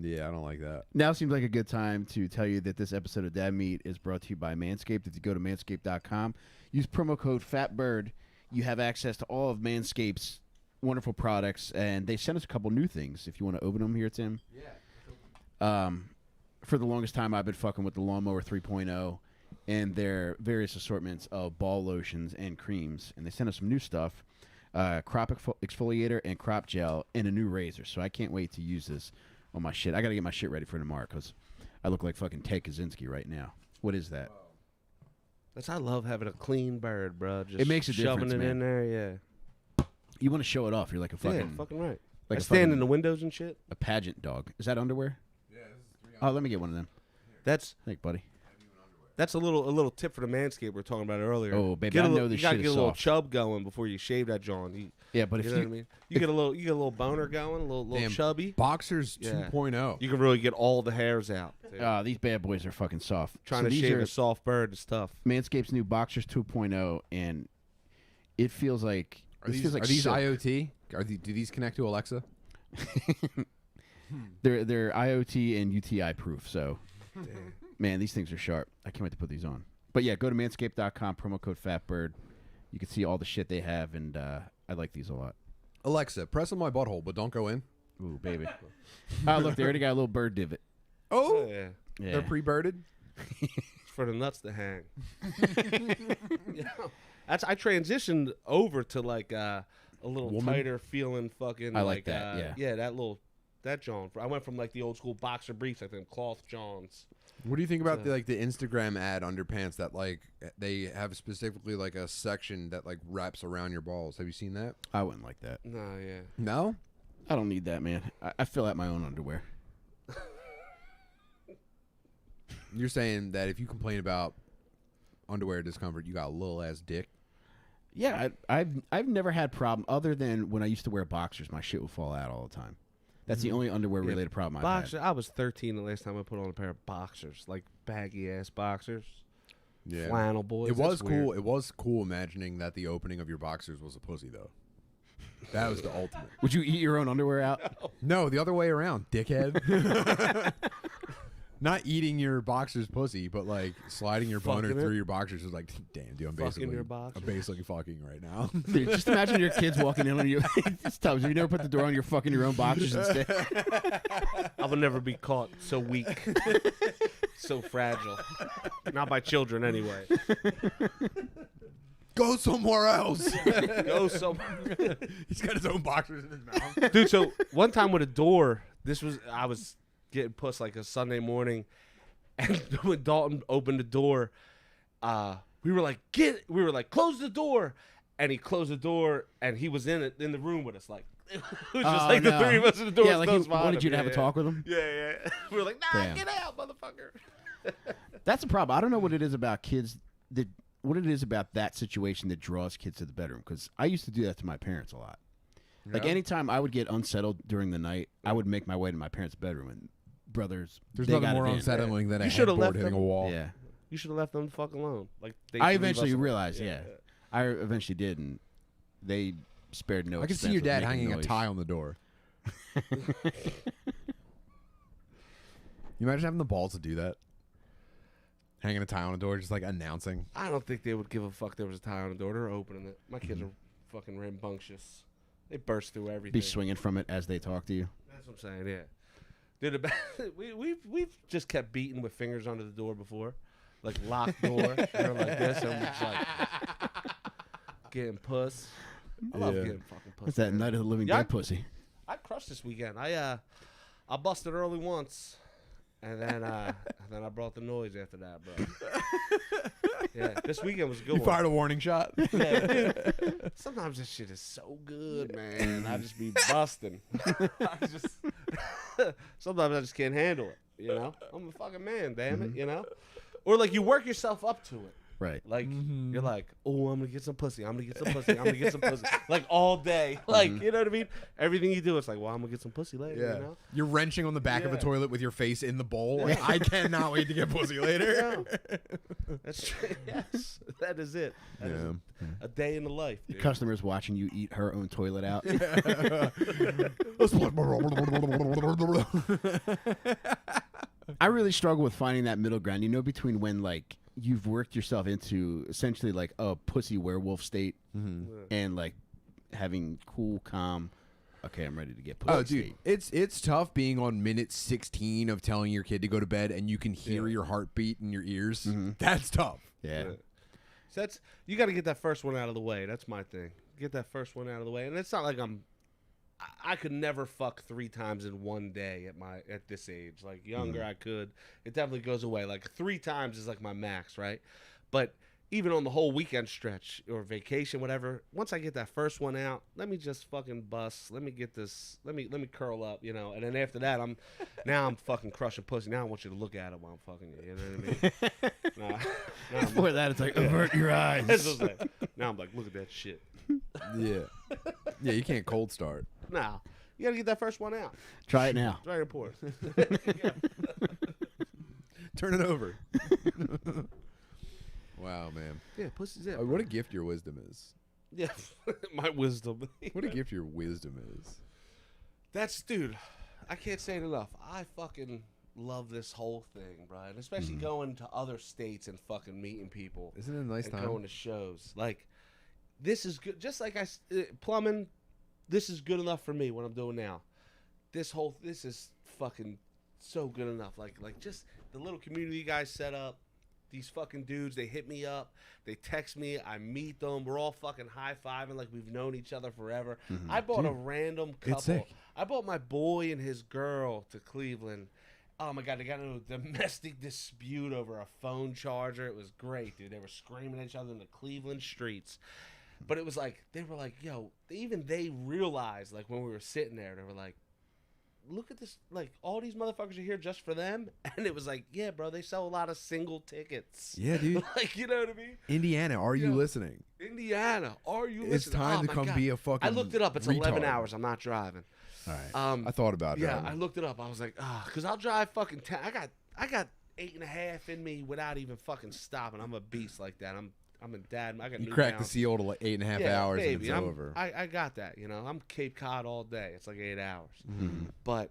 Yeah, I don't like that. Now seems like a good time to tell you that this episode of Dad Meat is brought to you by Manscaped. If you go to manscaped.com, use promo code FATBIRD, you have access to all of Manscaped's wonderful products, and they sent us a couple new things. If you want to open them here, Tim. Yeah. For the longest time, I've been fucking with the Lawnmower 3.0 and their various assortments of ball lotions and creams, and they sent us some new stuff, crop exfoliator and crop gel, and a new razor. So I can't wait to use this on my shit. I got to get my shit ready for tomorrow because I look like fucking Ted Kaczynski right now. What is that? I love having a clean bird, bro. Just it makes a shoving difference, it man. in there, yeah. You want to show it off. You're like a fucking... Yeah, fucking right. Like I stand in the windows and shit. A pageant dog. Is that underwear? Yeah, this is 3 Oh, let me get one of them. Thanks, buddy. That's a little tip for the Manscaped we were talking about earlier. Oh, baby, I know this shit is You gotta get a little soft. chub going before you shave that John. Yeah, but if know what I mean? You get a little boner going, a little chubby. Boxers 2.0. You can really get all the hairs out. These bad boys are fucking soft. Trying to shave a soft bird is tough. Manscaped's new Boxers 2.0, and it feels like Are these silk. IoT? Do these connect to Alexa? They're IoT and UTI proof. So, man, these things are sharp. I can't wait to put these on. But yeah, go to manscaped.com, promo code FATBIRD. You can see all the shit they have, and I like these a lot. Alexa, press on my butthole, but don't go in. Ooh, baby. Oh, look, they already got a little bird divot. Oh, yeah. They're pre-birded. For the nuts to hang. I transitioned over to like a little tighter feeling fucking. I like that. That John. I went from like the old school boxer briefs, like them cloth Johns. What do you think about the Instagram ad underpants that like they have specifically like a section that like wraps around your balls? Have you seen that? I wouldn't like that. No, yeah. No? I don't need that, man. I fill out my own underwear. You're saying that if you complain about underwear discomfort, you got a little ass dick? Yeah, I've never had problem other than when I used to wear boxers. My shit would fall out all the time. That's the only underwear related problem I've had. I was 13 the last time I put on a pair of boxers, like baggy ass boxers. Yeah. Flannel boys. It was cool. It was cool imagining that the opening of your boxers was a pussy, though. That was the ultimate. Would you eat your own underwear out? No, the other way around, dickhead. Not eating your boxer's pussy, but like sliding your boner through your boxers is like, damn, dude, I'm basically fucking right now. Dude, just imagine your kids walking in on you. It's tough. Have you never put the door on? You're fucking your own boxers instead. I will never be caught. So weak, so fragile. Not by children, anyway. Go somewhere else. Go somewhere. He's got his own boxers in his mouth, dude. So one time with a door, I was getting puss like a Sunday morning, and when Dalton opened the door, we were like, close the door, and he closed the door, and he was in the room with us, like it was just like the three of us in the door. Yeah, like he wanted you to have a talk with him. Yeah. We were like, nah, get out, motherfucker. That's a problem. I don't know what it is about kids what it is about that situation that draws kids to the bedroom, because I used to do that to my parents a lot. Yeah. Like anytime I would get unsettled during the night, I would make my way to my parents' bedroom, and brothers, there's nothing more unsettling than a headboard hitting a wall. Yeah, you should have left them the fuck alone. Like I eventually realized, I eventually did, and they spared no. I can see your dad hanging a tie on the door. You imagine having the balls to do that? Hanging a tie on the door, just like announcing. I don't think they would give a fuck there was a tie on the door. They're opening it. My kids are fucking rambunctious. They burst through everything. Be swinging from it as they talk to you. That's what I'm saying, yeah. Dude, we've just kept beating with fingers under the door before. Like locked door. They're like this, and we're just like getting puss. I love getting fucking puss. It's that night of the living dead pussy. I crushed this weekend. I busted early once. And then I brought the noise after that, bro. Yeah, this weekend was a good. You fired a warning shot. Yeah, dude. Sometimes this shit is so good, man. I just be busting. Sometimes I just can't handle it. You know, I'm a fucking man, damn it. You know, or like you work yourself up to it. Right. Like you're like, oh, I'm gonna get some pussy. I'm gonna get some pussy. I'm gonna get some pussy. Like all day. Like you know what I mean? Everything you do, it's like, well, I'm gonna get some pussy later. Yeah. You know? You're wrenching on the back of a toilet with your face in the bowl. Like, I cannot wait to get pussy later. Yeah. That's true. Yes, that is it. That is a day in the life. Dude. Customers watching you eat her own toilet out. I really struggle with finding that middle ground. You know, between when like you've worked yourself into essentially like a pussy werewolf state and like having cool, calm, okay, I'm ready to get pussy. Oh, dude, it's tough being on minute 16 of telling your kid to go to bed and you can hear your heartbeat in your ears. That's tough. Yeah. So you got to get that first one out of the way. That's my thing. Get that first one out of the way, and it's not like I could never fuck 3 times in one day at this age. Like younger, I could. It definitely goes away. Like 3 times is like my max, right? But even on the whole weekend stretch or vacation, whatever, once I get that first one out, let me just fucking bust. Let me get this. Let me curl up, you know. And then after that, I'm fucking crushing pussy. Now I want you to look at it while I'm fucking you. You know what I mean? Before that, it's like avert your eyes. Now I'm like, look at that shit. Yeah. Yeah, you can't cold start. Nah, you gotta get that first one out. Try it now. Try to pour Turn it over. Wow, man. Yeah, pussy's it. What a gift your wisdom is. Yeah, my wisdom. What a gift your wisdom is. That's, dude. I can't say it enough. I fucking love this whole thing, bro. And especially going to other states and fucking meeting people. Isn't it a nice time? Going to shows. Like, this is good. Just like plumbing, this is good enough for me, what I'm doing now. This is fucking so good enough. Like just the little community you guys set up. These fucking dudes, they hit me up, they text me, I meet them, we're all fucking high-fiving like we've known each other forever. I bought a random couple. I bought my boy and his girl to Cleveland. Oh my God, they got into a domestic dispute over a phone charger. It was great, dude. They were screaming at each other in the Cleveland streets. But it was like, they were like, yo, even they realized, like when we were sitting there, they were like, look at this, like all these motherfuckers are here just for them. And it was like, yeah, bro, they sell a lot of single tickets. Yeah, dude. Like, you know what I mean? Indiana, are you listening? Indiana, are you listening? It's time to come be a fucking I looked it up. It's retard. 11 hours. I'm not driving. All right. I thought about it. Yeah, I looked it up. I was like, because I'll drive fucking 10. I got 8.5 in me without even fucking stopping. I'm a beast like that. I'm a dad. I got you new crack the balance. seal to like 8.5 hours baby, and it's over. I got that. You know, I'm Cape Cod all day. It's like 8 hours. But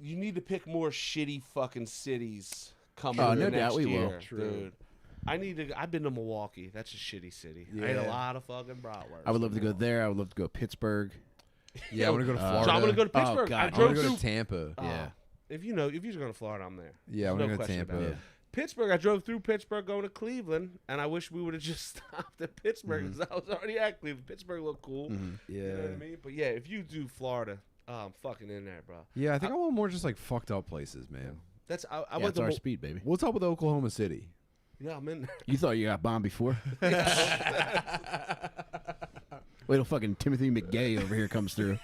you need to pick more shitty fucking cities coming no next doubt we year, will. dude. I've been to Milwaukee. That's a shitty city. I ate a lot of fucking bratwurst. I would love to go there. I would love to go to Pittsburgh. Yeah, I want to go to Florida. So I'm gonna go to Pittsburgh. God. I I want drove to go through to Tampa. Yeah. If you're going to Florida, I'm there. Yeah, I There's want to go to question Tampa. about it. Pittsburgh, I drove through Pittsburgh going to Cleveland, and I wish we would have just stopped at Pittsburgh because I was already at Cleveland. Pittsburgh looked cool. Yeah. You know what I mean? But yeah, if you do Florida, I'm fucking in there, bro. Yeah, I think I want more just like fucked up places, man. That's I Yeah, went it's to our speed, baby. What's up with Oklahoma City? Yeah, I'm in there. You thought you got bombed before? Wait till fucking Timothy McGay over here comes through.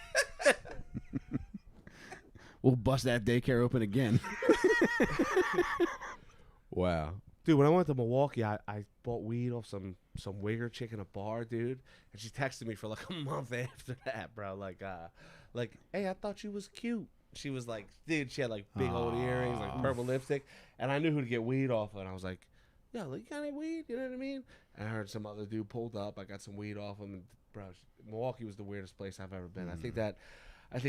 We'll bust that daycare open again. Wow. Dude, when I went to Milwaukee, I bought weed off some wigger chick in a bar, dude, and she texted me for like a month after that, bro. Like, hey, I thought you was cute. She was like, dude, she had like big old earrings, like purple lipstick, and I knew who to get weed off of, and I was like, yo, like, you got any weed? You know what I mean? And I heard some other dude pulled up. I got some weed off him, and bro, Milwaukee was the weirdest place I've ever been. I think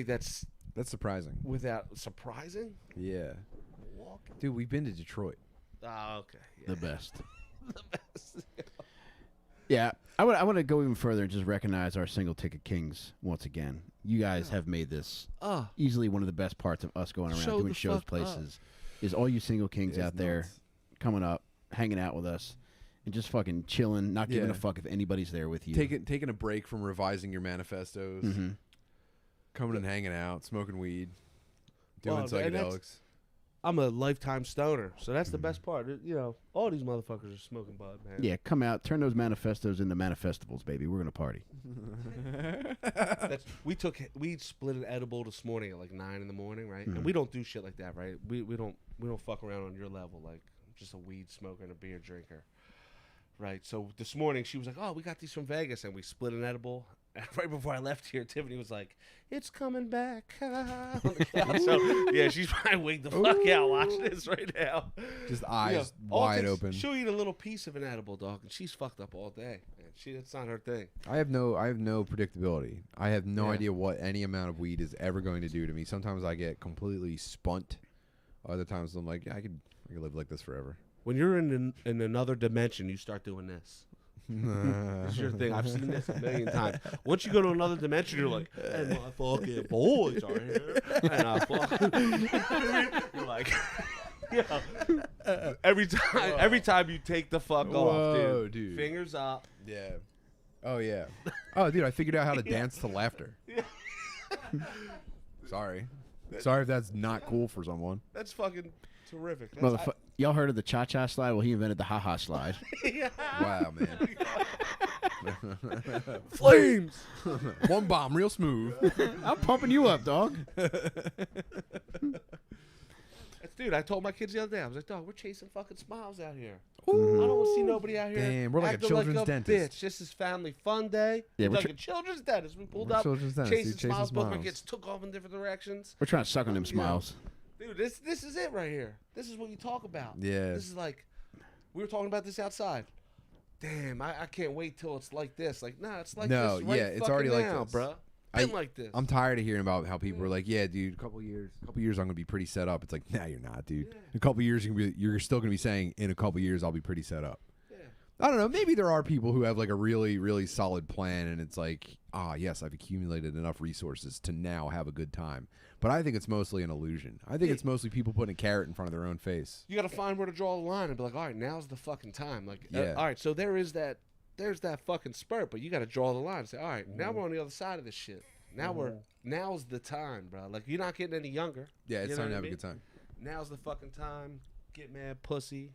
that's surprising. without surprising. Yeah. Milwaukee. Dude, we've been to Detroit. Oh, okay. Yeah. The best. The best. Yeah, I want to go even further and just recognize our single ticket kings once again. You guys have made this easily one of the best parts of us going around Show doing the shows fuck places. Is all you single kings out there nuts. coming up, hanging out with us, and just fucking chilling, not giving Yeah. a fuck if anybody's there with you. Taking a break from revising your manifestos, Mm-hmm. coming and hanging out, smoking weed, doing Well, and psychedelics. I'm a lifetime stoner, so that's the best part. You know, all these motherfuckers are smoking bud, man. Yeah, come out, turn those manifestos into manifestables, baby. We're gonna party. We split an edible this morning at like 9 in the morning, right? And we don't do shit like that, right? We don't fuck around on your level, like I'm just a weed smoker and a beer drinker, right? So this morning she was like, "Oh, we got these from Vegas," and we split an edible. And right before I left here, Tiffany was like, "It's coming back." On the couch. So yeah, she's probably wigged the fuck out watching this right now. Just eyes all wide things- open. She'll eat a little piece of an edible, dog, and she's fucked up all day. Man. That's not her thing. I have no predictability. I have no idea what any amount of weed is ever going to do to me. Sometimes I get completely spunt. Other times I'm like, yeah, I could live like this forever. When you're in another dimension, you start doing this. It's your thing. I've seen this a million times. Once you go to another dimension, you're like, "Hey, my fucking boys are here," and you're like, every time you take the fuck off, dude. Fingers up. Yeah. Oh yeah. Oh, dude, I figured out how to dance to laughter. Sorry if that's not cool for someone. That's fucking terrific. Y'all heard of the cha-cha slide? Well, he invented the ha-ha slide. Wow, man. Flames. One bomb, real smooth. I'm pumping you up, dog. Dude, I told my kids the other day, I was like, "Dog, we're chasing fucking smiles out here. I don't want to see nobody out here. Damn, we're like a acting children's like a dentist. Bitch. This is family fun day. Yeah, We're we're like a children's dentist. We pulled We're up, children's dentist, chasing dude, chasing smiles. Both my smiles. kids took off in different directions. We're trying to suck on them smiles. Dude, this is it right here. This is what you talk about. Yeah. This is like, we were talking about this outside. Damn, I can't wait till it's like this. Like, nah, it's like No, this right yeah, it's fucking already like now, this. bruh. been like this. I'm tired of hearing about how people are like, yeah, dude, a couple years I'm gonna be pretty set up. It's like, nah, you're not, dude. In a couple years, you're still gonna be saying, in a couple years, I'll be pretty set up. I don't know. Maybe there are people who have like a really, really solid plan, and it's like, yes, I've accumulated enough resources to now have a good time. But I think it's mostly an illusion. I think it's mostly people putting a carrot in front of their own face. You got to find where to draw the line and be like, all right, now's the fucking time. Like, all right, so there's that fucking spurt, but you got to draw the line and say, all right, now we're on the other side of this shit. Now's the time, bro. Like, you're not getting any younger. Yeah, it's time to have a good time. Now's the fucking time. Get mad pussy.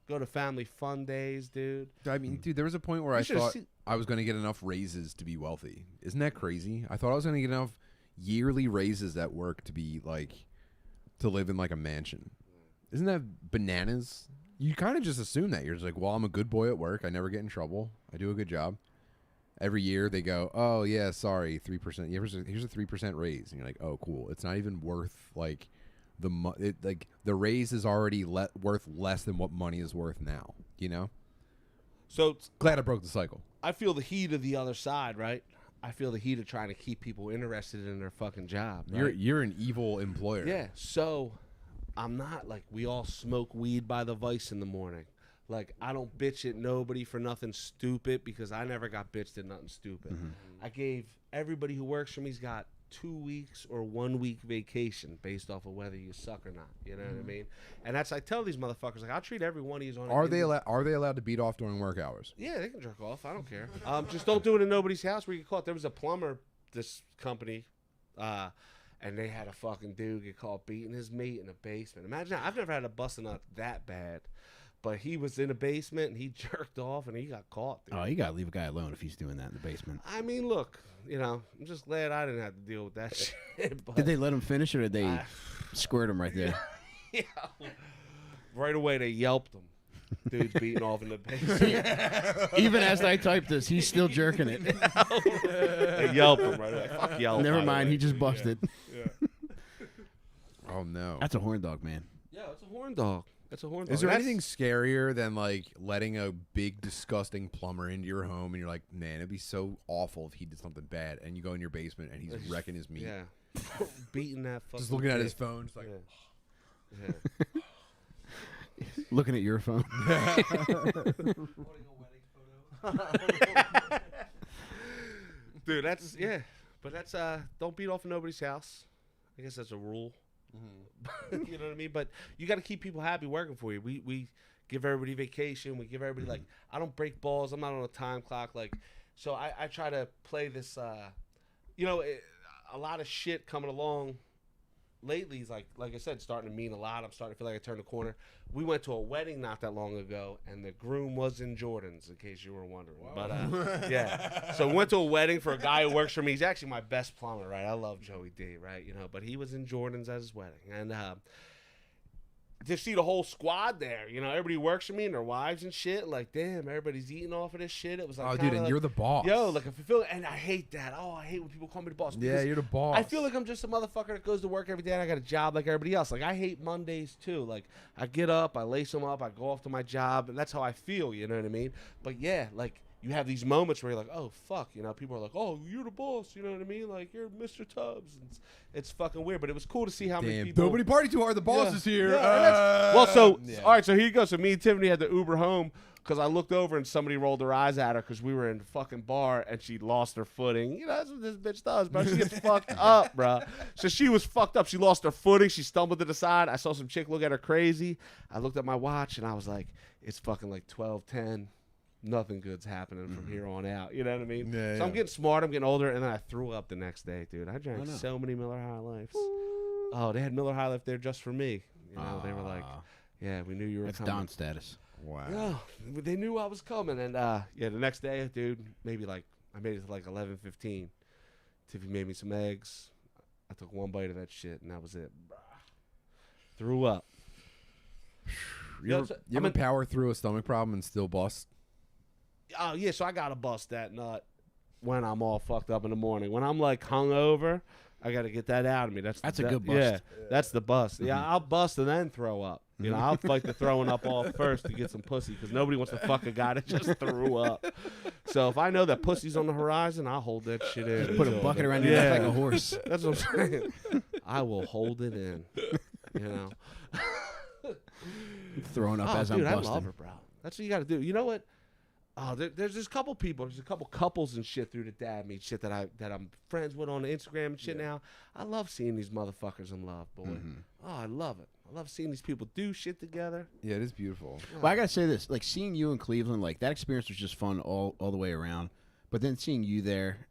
Go to family fun days, dude. I mean, dude, there was a point where I thought I was going to get enough raises to be wealthy. Isn't that crazy? I thought I was going to get enough yearly raises at work to be like, to live in like a mansion. Isn't that bananas? You kind of just assume that. You're just like, well, I'm a good boy at work. I never get in trouble. I do a good job. Every year they go, oh, yeah, sorry, 3%. Here's a 3% raise. And you're like, oh, cool. It's not even worth like... the raise is already worth less than what money is worth now, you know? So glad I broke the cycle. I feel the heat of the other side, right? I feel the heat of trying to keep people interested in their fucking job. Right? You're an evil employer. Yeah. So I'm not like, we all smoke weed by the vice in the morning. Like, I don't bitch at nobody for nothing stupid because I never got bitched at nothing stupid. Mm-hmm. I gave everybody who works for me's got 2 weeks or 1 week vacation based off of whether you suck or not. You know what I mean? And that's, I tell these motherfuckers, like, I'll treat every one of you on. Are they allowed to beat off during work hours? Yeah, they can jerk off. I don't care. Just don't do it in nobody's house where you get caught. There was a plumber, this company, and they had a fucking dude get caught beating his mate in the basement. Imagine that. I've never had a busting nut that bad. But he was in the basement and he jerked off and he got caught. Dude. Oh, you gotta leave a guy alone if he's doing that in the basement. I mean, look, you know, I'm just glad I didn't have to deal with that shit. But did they let him finish or did they squirt him right there? Yeah. Right away they yelped him. Dude's beating off in the basement. Even as I typed this, he's still jerking it. They yelped him right away. Fuck yelp. Never mind, he just busted. Yeah. Oh no. That's a horn dog, man. Yeah, it's a horn dog. That's a horn dog. Is there anything scarier than like letting a big disgusting plumber into your home and you're like, man, it'd be so awful if he did something bad, and you go in your basement and he's wrecking his meat. Yeah. Beating that fucking just looking at his phone, just like yeah. Looking at your phone. Dude, that's but that's don't beat off in nobody's house. I guess that's a rule. Mm-hmm. You know what I mean? But you got to keep people happy working for you. We give everybody vacation. We give everybody like, I don't break balls. I'm not on a time clock. Like, so I try to play this. You know, a lot of shit coming along lately is like I said, starting to mean a lot. I'm starting to feel like I turned the corner. We went to a wedding not that long ago, and the groom was in Jordans, in case you were wondering. Wow. But yeah, so we went to a wedding for a guy who works for me. He's actually my best plumber, right? I love Joey D, right? You know, but he was in Jordans at his wedding, and to see the whole squad there, you know, everybody works for me and their wives and shit. Like, damn, everybody's eating off of this shit. It was like, oh, dude, and like, you're the boss. Yo, like, if I feel, and I hate that. Oh, I hate when people call me the boss. Yeah, you're the boss. I feel like I'm just a motherfucker that goes to work every day and I got a job like everybody else. Like, I hate Mondays too. Like, I get up, I lace them up, I go off to my job, and that's how I feel. You know what I mean? But yeah, like, you have these moments where you're like, oh, fuck. You know, people are like, oh, you're the boss. You know what I mean? Like, you're Mr. Tubbs. And it's fucking weird. But it was cool to see how many people. Nobody party too hard. The boss is here. Yeah, well, so, all right. So here you go. So me and Tiffany had to Uber home because I looked over and somebody rolled their eyes at her because we were in the fucking bar and she lost her footing. You know, that's what this bitch does, bro. She gets fucked up, bro. So she was fucked up. She lost her footing. She stumbled to the side. I saw some chick look at her crazy. I looked at my watch and I was like, it's fucking like 12:10. Nothing good's happening from here on out. You know what I mean? Yeah, so I'm getting smart. I'm getting older. And then I threw up the next day, dude. I drank so many Miller High Lifes. Oh, they had Miller High Life there just for me. You know, they were like, yeah, we knew you were coming. Don status. Wow. Yeah, they knew I was coming. And, yeah, the next day, dude, maybe like, I made it to like 11:15. Tiffy made me some eggs. I took one bite of that shit, and that was it. Threw up. You ever power through a stomach problem and still bust? Oh, yeah, so I got to bust that nut when I'm all fucked up in the morning. When I'm, like, hungover, I got to get that out of me. That's a good bust. Yeah, that's the bust. Yeah, I'll bust and then throw up. You know, I'll fight the throwing up off first to get some pussy because nobody wants to fuck a guy that just threw up. So if I know that pussy's on the horizon, I'll hold that shit in. Put a bucket around your neck like a horse. That's what I'm saying. I will hold it in. You know. Throwing up as dude, I'm busting. I love her, bro. That's what you got to do. You know what? Oh, there's this couple people. There's a couple couples and shit through the dad meet shit that I'm friends with on Instagram and shit now. I love seeing these motherfuckers in love, boy. Oh, I love it. I love seeing these people do shit together. Yeah, it is beautiful. Well, I gotta say this: like seeing you in Cleveland, like that experience was just fun all the way around. But then seeing you there,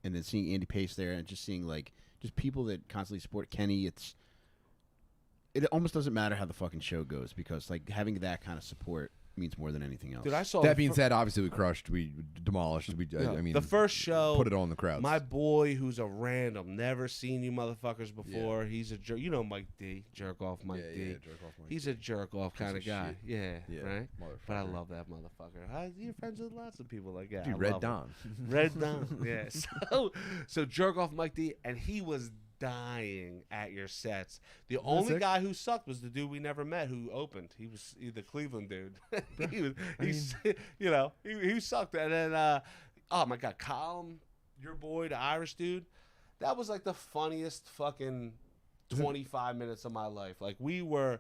and then seeing Andy Pace there, and just seeing like just people that constantly support Kenny, it almost doesn't matter how the fucking show goes because like having that kind of support means more than anything else. Dude, I saw that being said, obviously we crushed, we demolished. I mean, the first show, put it all in the crowds. My boy, who's a random, never seen you motherfuckers before. Yeah. He's a jerk. You know Mike D, jerk off Mike D. Yeah, jerk off Mike. He's a jerk off kind of guy. Yeah, right. But I love love that motherfucker. You're friends with lots of people like that. Dude, Red Don. Red Don. Yeah. So jerk off Mike D, and he was dying at your sets. The only guy who sucked was the dude we never met who opened. He was the Cleveland dude. he sucked. And then oh my god, Colin, your boy, the Irish dude, that was like the funniest fucking 25 minutes of my life. Like we were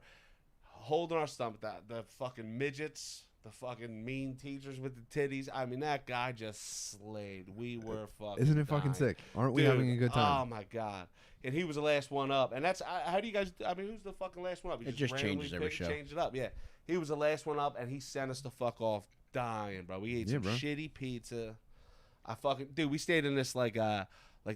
holding our stomach. The fucking midgets, the fucking mean teachers with the titties. I mean, that guy just slayed. We were fucking. Isn't it fucking sick? Aren't we having a good time? Oh my god. And he was the last one up. And that's how do you guys? I mean, who's the fucking last one up? It just changes every show. Changed it up, yeah. He was the last one up, and he sent us the fuck off dying, bro. We ate some shitty pizza. We stayed in this like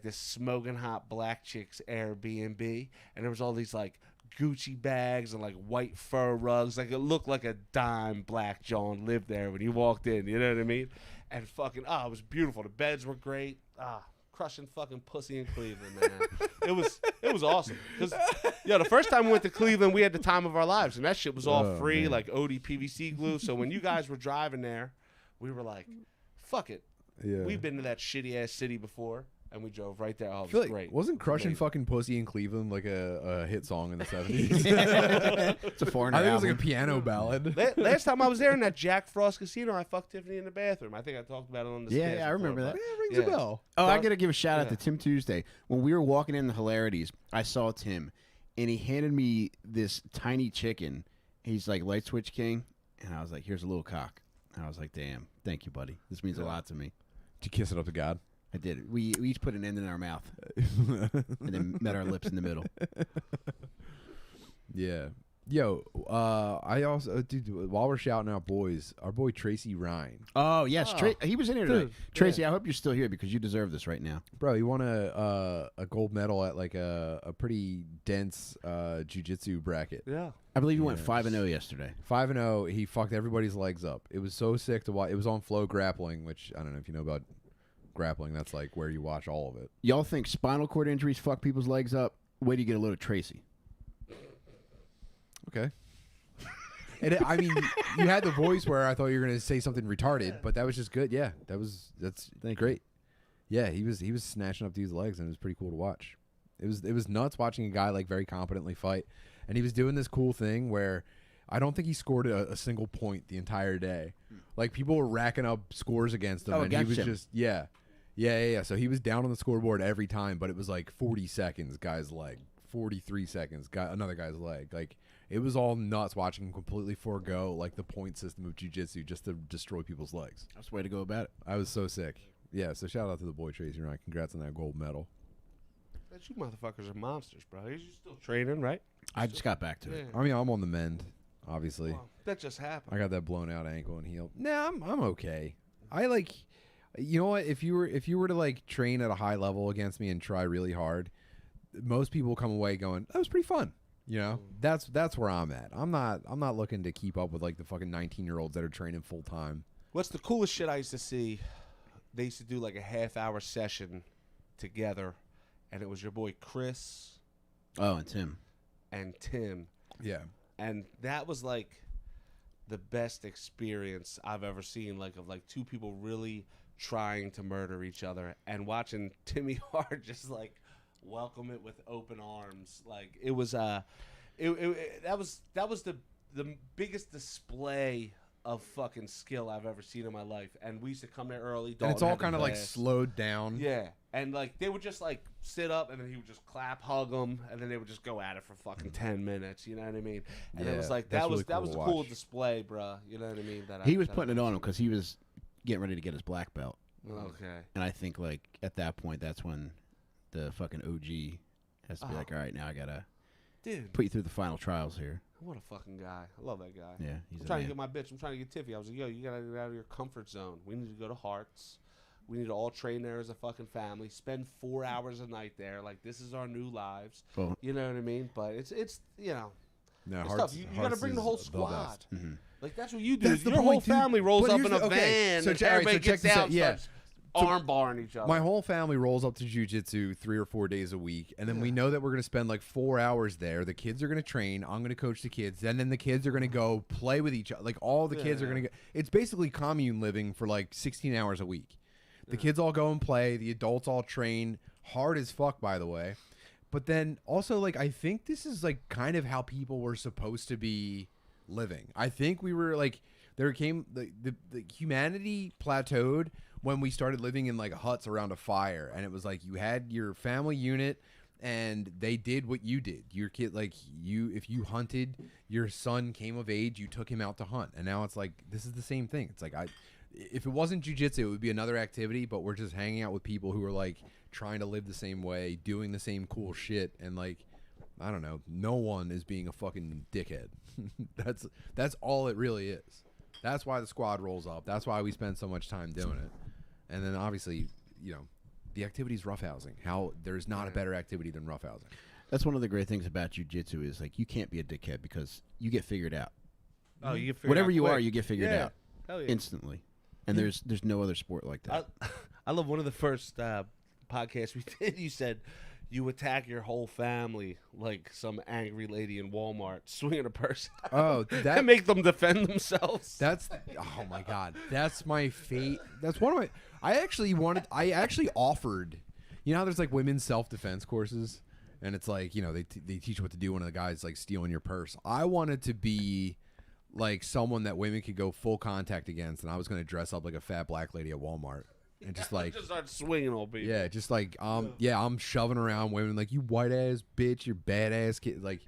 this smoking hot black chick's Airbnb, and there was all these like Gucci bags and like white fur rugs. Like it looked like a dime black John lived there when you walked in. You know what I mean? And fucking it was beautiful. The beds were great. Crushing fucking pussy in Cleveland, man. It was awesome. Cause the first time we went to Cleveland, we had the time of our lives, and that shit was all free, man. Like OD PVC glue. So when you guys were driving there, we were like, "Fuck it." Yeah. We've been to that shitty ass city before, and we drove right there. Oh, it was great. Wasn't "Crushing Fucking Pussy in Cleveland" like a hit song in the 70s? It's a foreigner. I think it was like a piano ballad. Last time I was there in that Jack Frost casino, I fucked Tiffany in the bathroom. I think I talked about it on the Yeah, I remember that. Yeah, rings a bell. Oh, I gotta give a shout out to Tim Tuesday. When we were walking in the Hilarities, I saw Tim, and he handed me this tiny chicken. He's like, "Light Switch King," and I was like, "Here's a little cock." And I was like, "Damn, thank you, buddy. This means a lot to me." Did you kiss it up to God? I did. We each put an end in our mouth, and then met our lips in the middle. Yeah. Yo, I also, dude, while we're shouting out boys, our boy Tracy Ryan. Oh, yes. He was in here today. Tracy, I hope you're still here because you deserve this right now. Bro, he won a gold medal at like a pretty dense jiu-jitsu bracket. Yeah. I believe he went 5-0 yesterday. 5-0. He fucked everybody's legs up. It was so sick to watch. It was on Flow Grappling, which I don't know if you know about grappling. That's like where you watch all of it. Y'all think spinal cord injuries fuck people's legs up? Wait till you get a load of Tracy. Okay. And I mean, you had the voice where I thought you were going to say something retarded, but that was just good. Yeah, that's great. Yeah, he was snatching up these legs, and it was pretty cool to watch. It was nuts watching a guy like very competently fight, and he was doing this cool thing where I don't think he scored a single point the entire day. Like people were racking up scores against him, and he was just yeah. So he was down on the scoreboard every time, but it was like 40 seconds, guy's leg, 43 seconds, another guy's leg, like. It was all nuts watching him completely forego like the point system of jiu-jitsu just to destroy people's legs. That's the way to go about it. I was so sick. Yeah, so shout out to the boy Tracy Ryan. Congrats on that gold medal. Bet you motherfuckers are monsters, bro. You're still training, right? I just got back to it. I mean, I'm on the mend, obviously. Well, that just happened. I got that blown out ankle and healed. Nah, I'm okay. I like, you know what? If you were to like train at a high level against me and try really hard, most people come away going, that was pretty fun. You know, that's where I'm at. I'm not looking to keep up with like the fucking 19-year-olds that are training full time. What's the coolest shit I used to see? They used to do like a half-hour session together, and it was your boy Chris. Oh, and Timm. Yeah. And that was like the best experience I've ever seen. Like of like two people really trying to murder each other, and watching Timmy Hart just like. Welcome it with open arms. Like it was that was the biggest display of fucking skill I've ever seen in my life. And we used to come there early. And it's all kind of like slowed down. Yeah. And like they would just like sit up, and then he would just clap, hug them, and then they would just go at it for fucking 10 minutes. You know what I mean? And it was like that was a cool display, bro. You know what I mean? He was putting it on him because he was getting ready to get his black belt. Okay. And I think like at that point, that's when the fucking OG has to be like, all right, now I gotta put you through the final trials here. What a fucking guy. I love that guy. Yeah, he's I'm trying to get my bitch. I'm trying to get Tiffy. I was like, yo, you gotta get out of your comfort zone. We need to go to Hearts. We need to all train there as a fucking family. Spend 4 hours a night there. Like, this is our new lives. Well, you know what I mean? But it's you know, no, it's tough. You got to bring the whole squad. Mm-hmm. Like, that's what you do. That's Your the whole point, dude. family rolls But up here's in a the- okay, van, so and Jerry, everybody so check gets this out out, and yeah. starts arm barring each other. My whole family rolls up to jiu-jitsu 3 or 4 days a week, and then we know that we're going to spend like 4 hours there. The kids are going to train. I'm going to coach the kids. And then the kids are going to go play with each other. Like, all the kids are going to go. It's basically commune living for like 16 hours a week. The kids all go and play. The adults all train hard as fuck, by the way. But then also, like, I think this is like kind of how people were supposed to be living. I think we were like, there came the humanity plateaued when we started living in like huts around a fire, and it was like you had your family unit, and they did what you did. Your kid, like if you hunted, your son came of age, you took him out to hunt, and now it's like this is the same thing. It's like if it wasn't jiu-jitsu, it would be another activity, but we're just hanging out with people who are like trying to live the same way, doing the same cool shit, and like I don't know, no one is being a fucking dickhead. That's all it really is. That's why the squad rolls up. That's why we spend so much time doing it. And then obviously, you know, the activity is roughhousing. How there's not a better activity than roughhousing. That's one of the great things about jiu-jitsu is like you can't be a dickhead because you get figured out. Oh, you get figured whatever out you quick. are, you get figured out Hell yeah. instantly. And there's no other sport like that. I love one of the first podcasts we did. You said you attack your whole family like some angry lady in Walmart swinging a purse. Oh, that and make them defend themselves. That's oh my god, that's my fate. That's one of my. I actually offered. You know how there's like women's self-defense courses, and it's like you know they teach what to do when a guy's like stealing your purse. I wanted to be like someone that women could go full contact against, and I was going to dress up like a fat black lady at Walmart. And just like just start swinging on people. Yeah, just like I'm shoving around women like you white ass bitch, you badass kid. Like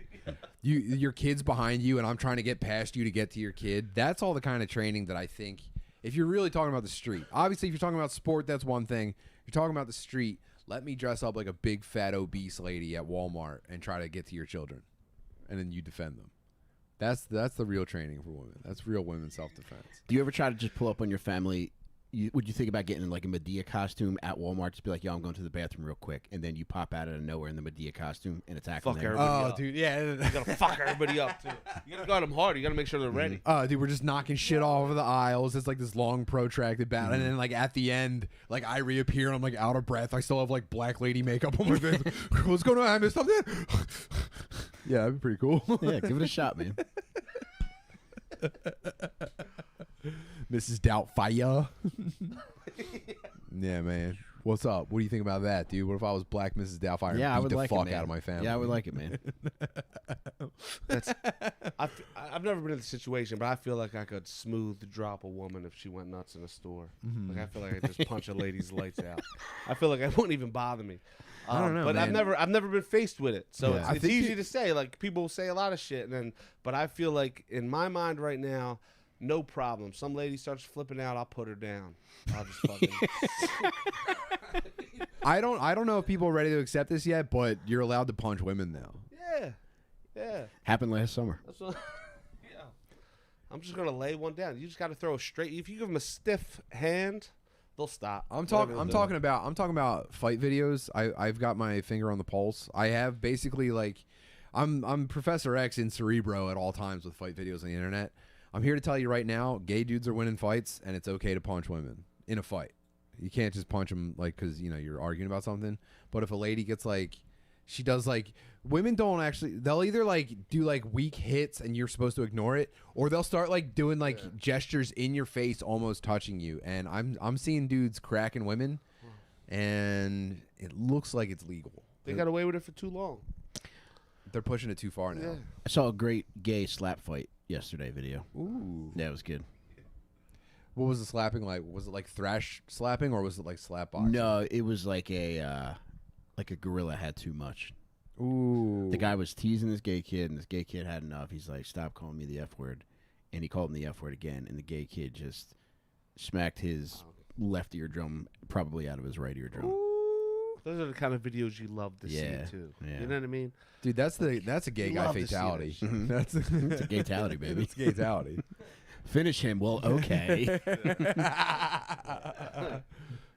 your kid's behind you, and I'm trying to get past you to get to your kid. That's all the kind of training that I think. If you're really talking about the street, obviously, if you're talking about sport, that's one thing. If you're talking about the street, let me dress up like a big fat obese lady at Walmart and try to get to your children, and then you defend them. That's the real training for women. That's real women's self-defense. Do you ever try to just pull up on your family? Would you think about getting like a Medea costume at Walmart? Just be like, yo, I'm going to the bathroom real quick, and then you pop out of nowhere in the Medea costume and attack them. Everybody up. Dude, yeah. You gotta fuck everybody up too. You gotta guard them hard. You gotta make sure they're ready. Dude, we're just knocking shit all over the aisles. It's like this long protracted battle, and then like at the end, like I reappear and I'm like out of breath. I still have like black lady makeup on my face. What's going on? I missed something. Yeah, that'd be pretty cool. Yeah, give it a shot, man. Mrs. Doubtfire. Yeah, man. What's up? What do you think about that, dude? What if I was Black Mrs. Doubtfire Yeah, I and would beat the like fuck it, man. out of my family? Yeah, I would like it, man. I've never been in the situation, but I feel like I could smooth drop a woman if she went nuts in a store. Like I feel like I could just punch a lady's lights out. I feel like it wouldn't even bother me. I don't know, but man. I've never been faced with it, so Yeah. it's easy to say. Like people say a lot of shit, but I feel like in my mind right now, no problem. Some lady starts flipping out, I'll put her down. I'll just fucking. I don't know if people are ready to accept this yet, but you're allowed to punch women now. Yeah. Happened last summer. That's what, yeah. I'm just gonna lay one down. You just gotta throw a straight. If you give them a stiff hand, they'll stop. I'm talking about fight videos. I've got my finger on the pulse. I have basically like I'm Professor X in Cerebro at all times with fight videos on the internet. I'm here to tell you right now, gay dudes are winning fights, and it's okay to punch women in a fight. You can't just punch them like because you know you're arguing about something. But if a lady gets like, she does like, women don't actually. They'll either like do like weak hits and you're supposed to ignore it, or they'll start like doing like gestures in your face, almost touching you. And I'm seeing dudes cracking women, and it looks like it's legal. They got away with it for too long. They're pushing it too far now. Yeah. I saw a great gay slap fight yesterday video. Ooh. Yeah, it was good. What was the slapping like? Was it like thrash slapping or was it like slap boxing? No, it was like a gorilla had too much. Ooh. The guy was teasing this gay kid, and this gay kid had enough. He's like, "Stop calling me the F word," and he called him the F word again, and the gay kid just smacked his left eardrum probably out of his right eardrum. Ooh. Those are the kind of videos you love to see too. Yeah. You know what I mean? Dude, that's a gay guy fatality. That's it's a gaytality, baby. It's gaytality. Finish him. Well, okay.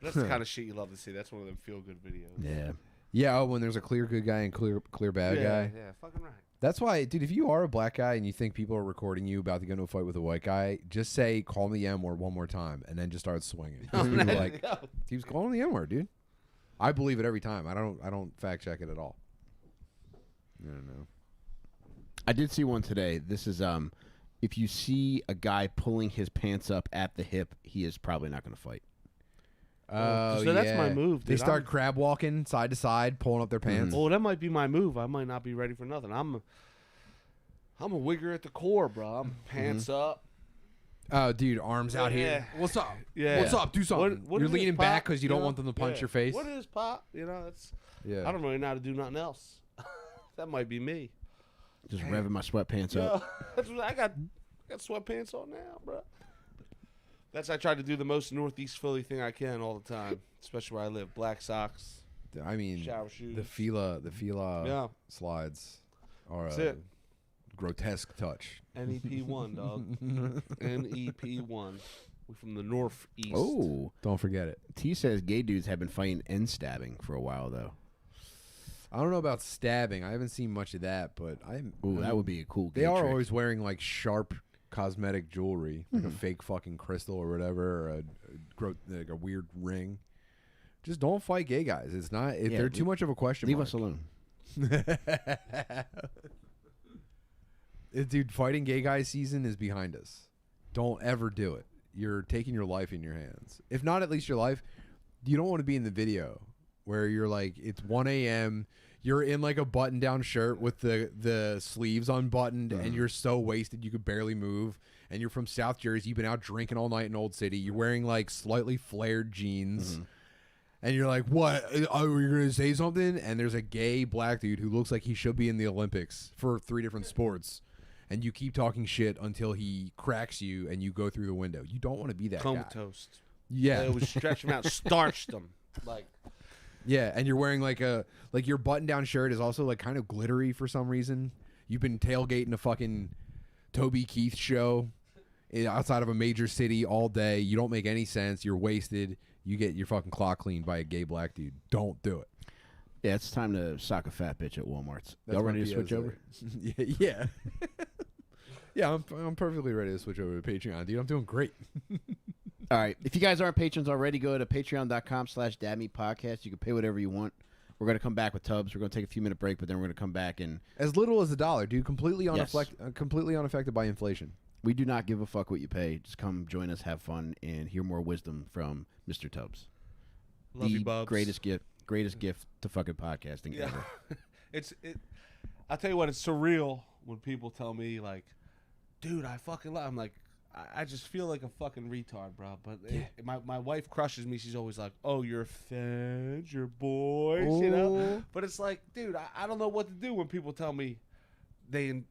That's the kind of shit you love to see. That's one of them feel good videos. Yeah. Yeah, when there's a clear good guy and clear bad guy. Yeah, fucking right. That's why, dude, if you are a black guy and you think people are recording you about to get into a fight with a white guy, just say, call me the M-word one more time, and then just start swinging. Like, he was calling the M-word, dude. I believe it every time. I don't fact check it at all. I don't know. I did see one today. This is if you see a guy pulling his pants up at the hip, he is probably not going to fight. Oh, so that's my move, dude. They start crab walking side to side, pulling up their pants. Oh, that might be my move. I might not be ready for nothing. I'm a wigger at the core, bro. I'm pants up. Oh, dude, arms out here. What's up? Yeah. What's up? Do something. What You're is leaning Pop? back because you don't know? want them to punch your face. What is Pop? You know, it's. Yeah. I don't really know how to do nothing else. That might be me. Just revving my sweatpants up. That's what I got sweatpants on now, bro. I try to do the most Northeast Philly thing I can all the time, especially where I live. Black socks. I mean, shower shoes. The Fila slides are a grotesque touch. NEP1, dog. NEP1. We're from the Northeast. Oh, don't forget it. T says gay dudes have been fighting and stabbing for a while, though. I don't know about stabbing. I haven't seen much of that, but that would be a cool. They are trick. always wearing like sharp cosmetic jewelry, like a fake fucking crystal or whatever, or like a weird ring. Just don't fight gay guys. It's not. They're too much of a question Leave mark. us alone. Dude, fighting gay guys season is behind us. Don't ever do it. You're taking your life in your hands. If not, at least your life. You don't want to be in the video where you're like, it's 1 a.m. You're in like a button-down shirt with the sleeves unbuttoned, and you're so wasted you could barely move. And you're from South Jersey. You've been out drinking all night in Old City. You're wearing like slightly flared jeans. And you're like, what? Are you going to say something? And there's a gay black dude who looks like he should be in the Olympics for 3 different sports. And you keep talking shit until he cracks you and you go through the window. You don't want to be that guy. Comatose. Yeah. It was stretch them out, starched them. Like. Yeah, and you're wearing like your button-down shirt is also like kind of glittery for some reason. You've been tailgating a fucking Toby Keith show outside of a major city all day. You don't make any sense. You're wasted. You get your fucking clock cleaned by a gay black dude. Don't do it. Yeah, it's time to sock a fat bitch at Walmart's. Y'all ready to switch over? Yeah. Yeah, I'm perfectly ready to switch over to Patreon, dude. I'm doing great. All right. If you guys aren't patrons already, go to patreon.com/dadmeatpodcast. You can pay whatever you want. We're going to come back with Tubbs. We're going to take a few minute break, but then we're going to come back and as little as $1, dude. Completely unaffected by inflation. We do not give a fuck what you pay. Just come join us, have fun, and hear more wisdom from Mr. Tubbs. Love you, Bubs. Greatest gift to fucking podcasting ever. I'll tell you what, it's surreal when people tell me like, dude, I fucking love. I'm like, I just feel like a fucking retard, bro. But my wife crushes me. She's always like, "Oh, you're fans, you're boys," you know. But it's like, dude, I don't know what to do when people tell me we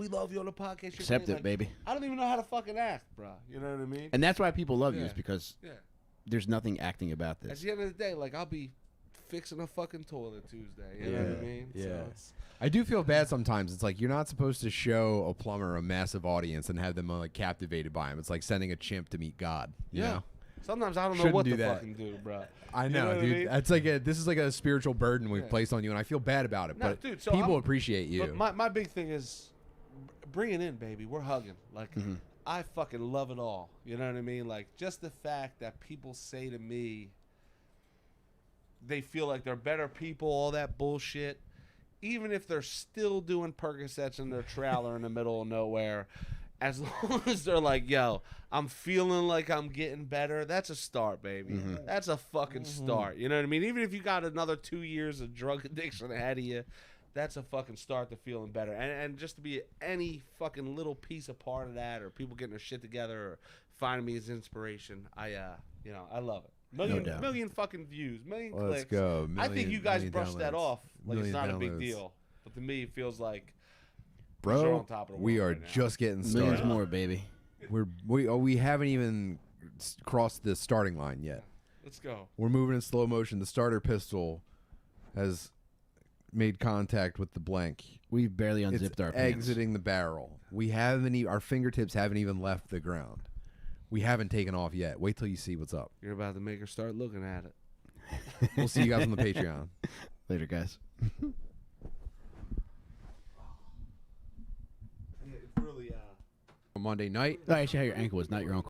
love you on the podcast. Accept it, baby. I don't even know how to fucking act, bro. You know what I mean? And that's why people love you, is because there's nothing acting about this. At the end of the day, like I'll be fixing a fucking toilet Tuesday. You know what I mean? Yeah. So I do feel bad sometimes. It's like you're not supposed to show a plumber a massive audience and have them like captivated by him. It's like sending a chimp to meet God. You know? Sometimes I don't know Shouldn't what do to that. fucking do, bro. I know, what dude. I mean? That's like this is like a spiritual burden we've placed on you, and I feel bad about it. No, but dude, so people appreciate you. But my big thing is bring it in, baby. We're hugging. Like I fucking love it all. You know what I mean? Like just the fact that people say to me they feel like they're better people, all that bullshit. Even if they're still doing Percocets in their trailer in the middle of nowhere, as long as they're like, yo, I'm feeling like I'm getting better, that's a start, baby. That's a fucking start. You know what I mean? Even if you got another 2 years of drug addiction ahead of you, that's a fucking start to feeling better. And just to be any fucking little piece of part of that, or people getting their shit together, or finding me as inspiration, I love it. Million fucking views, million clicks. Let's go. I think you guys brushed downloads. that off like it's not a big downloads. deal. But to me, it feels like Bro, you're on top of the we world are right now. just getting started. Millions more, baby. We haven't even crossed the starting line yet. Let's go. We're moving in slow motion. The starter pistol has made contact with the blank. We barely It's unzipped our pants. exiting the barrel. We haven't. Our fingertips haven't even left the ground. We haven't taken off yet. Wait till you see what's up. You're about to make her start looking at it. We'll see you guys on the Patreon. Later, guys. It's really Monday night. I actually how your ankle was, not your own.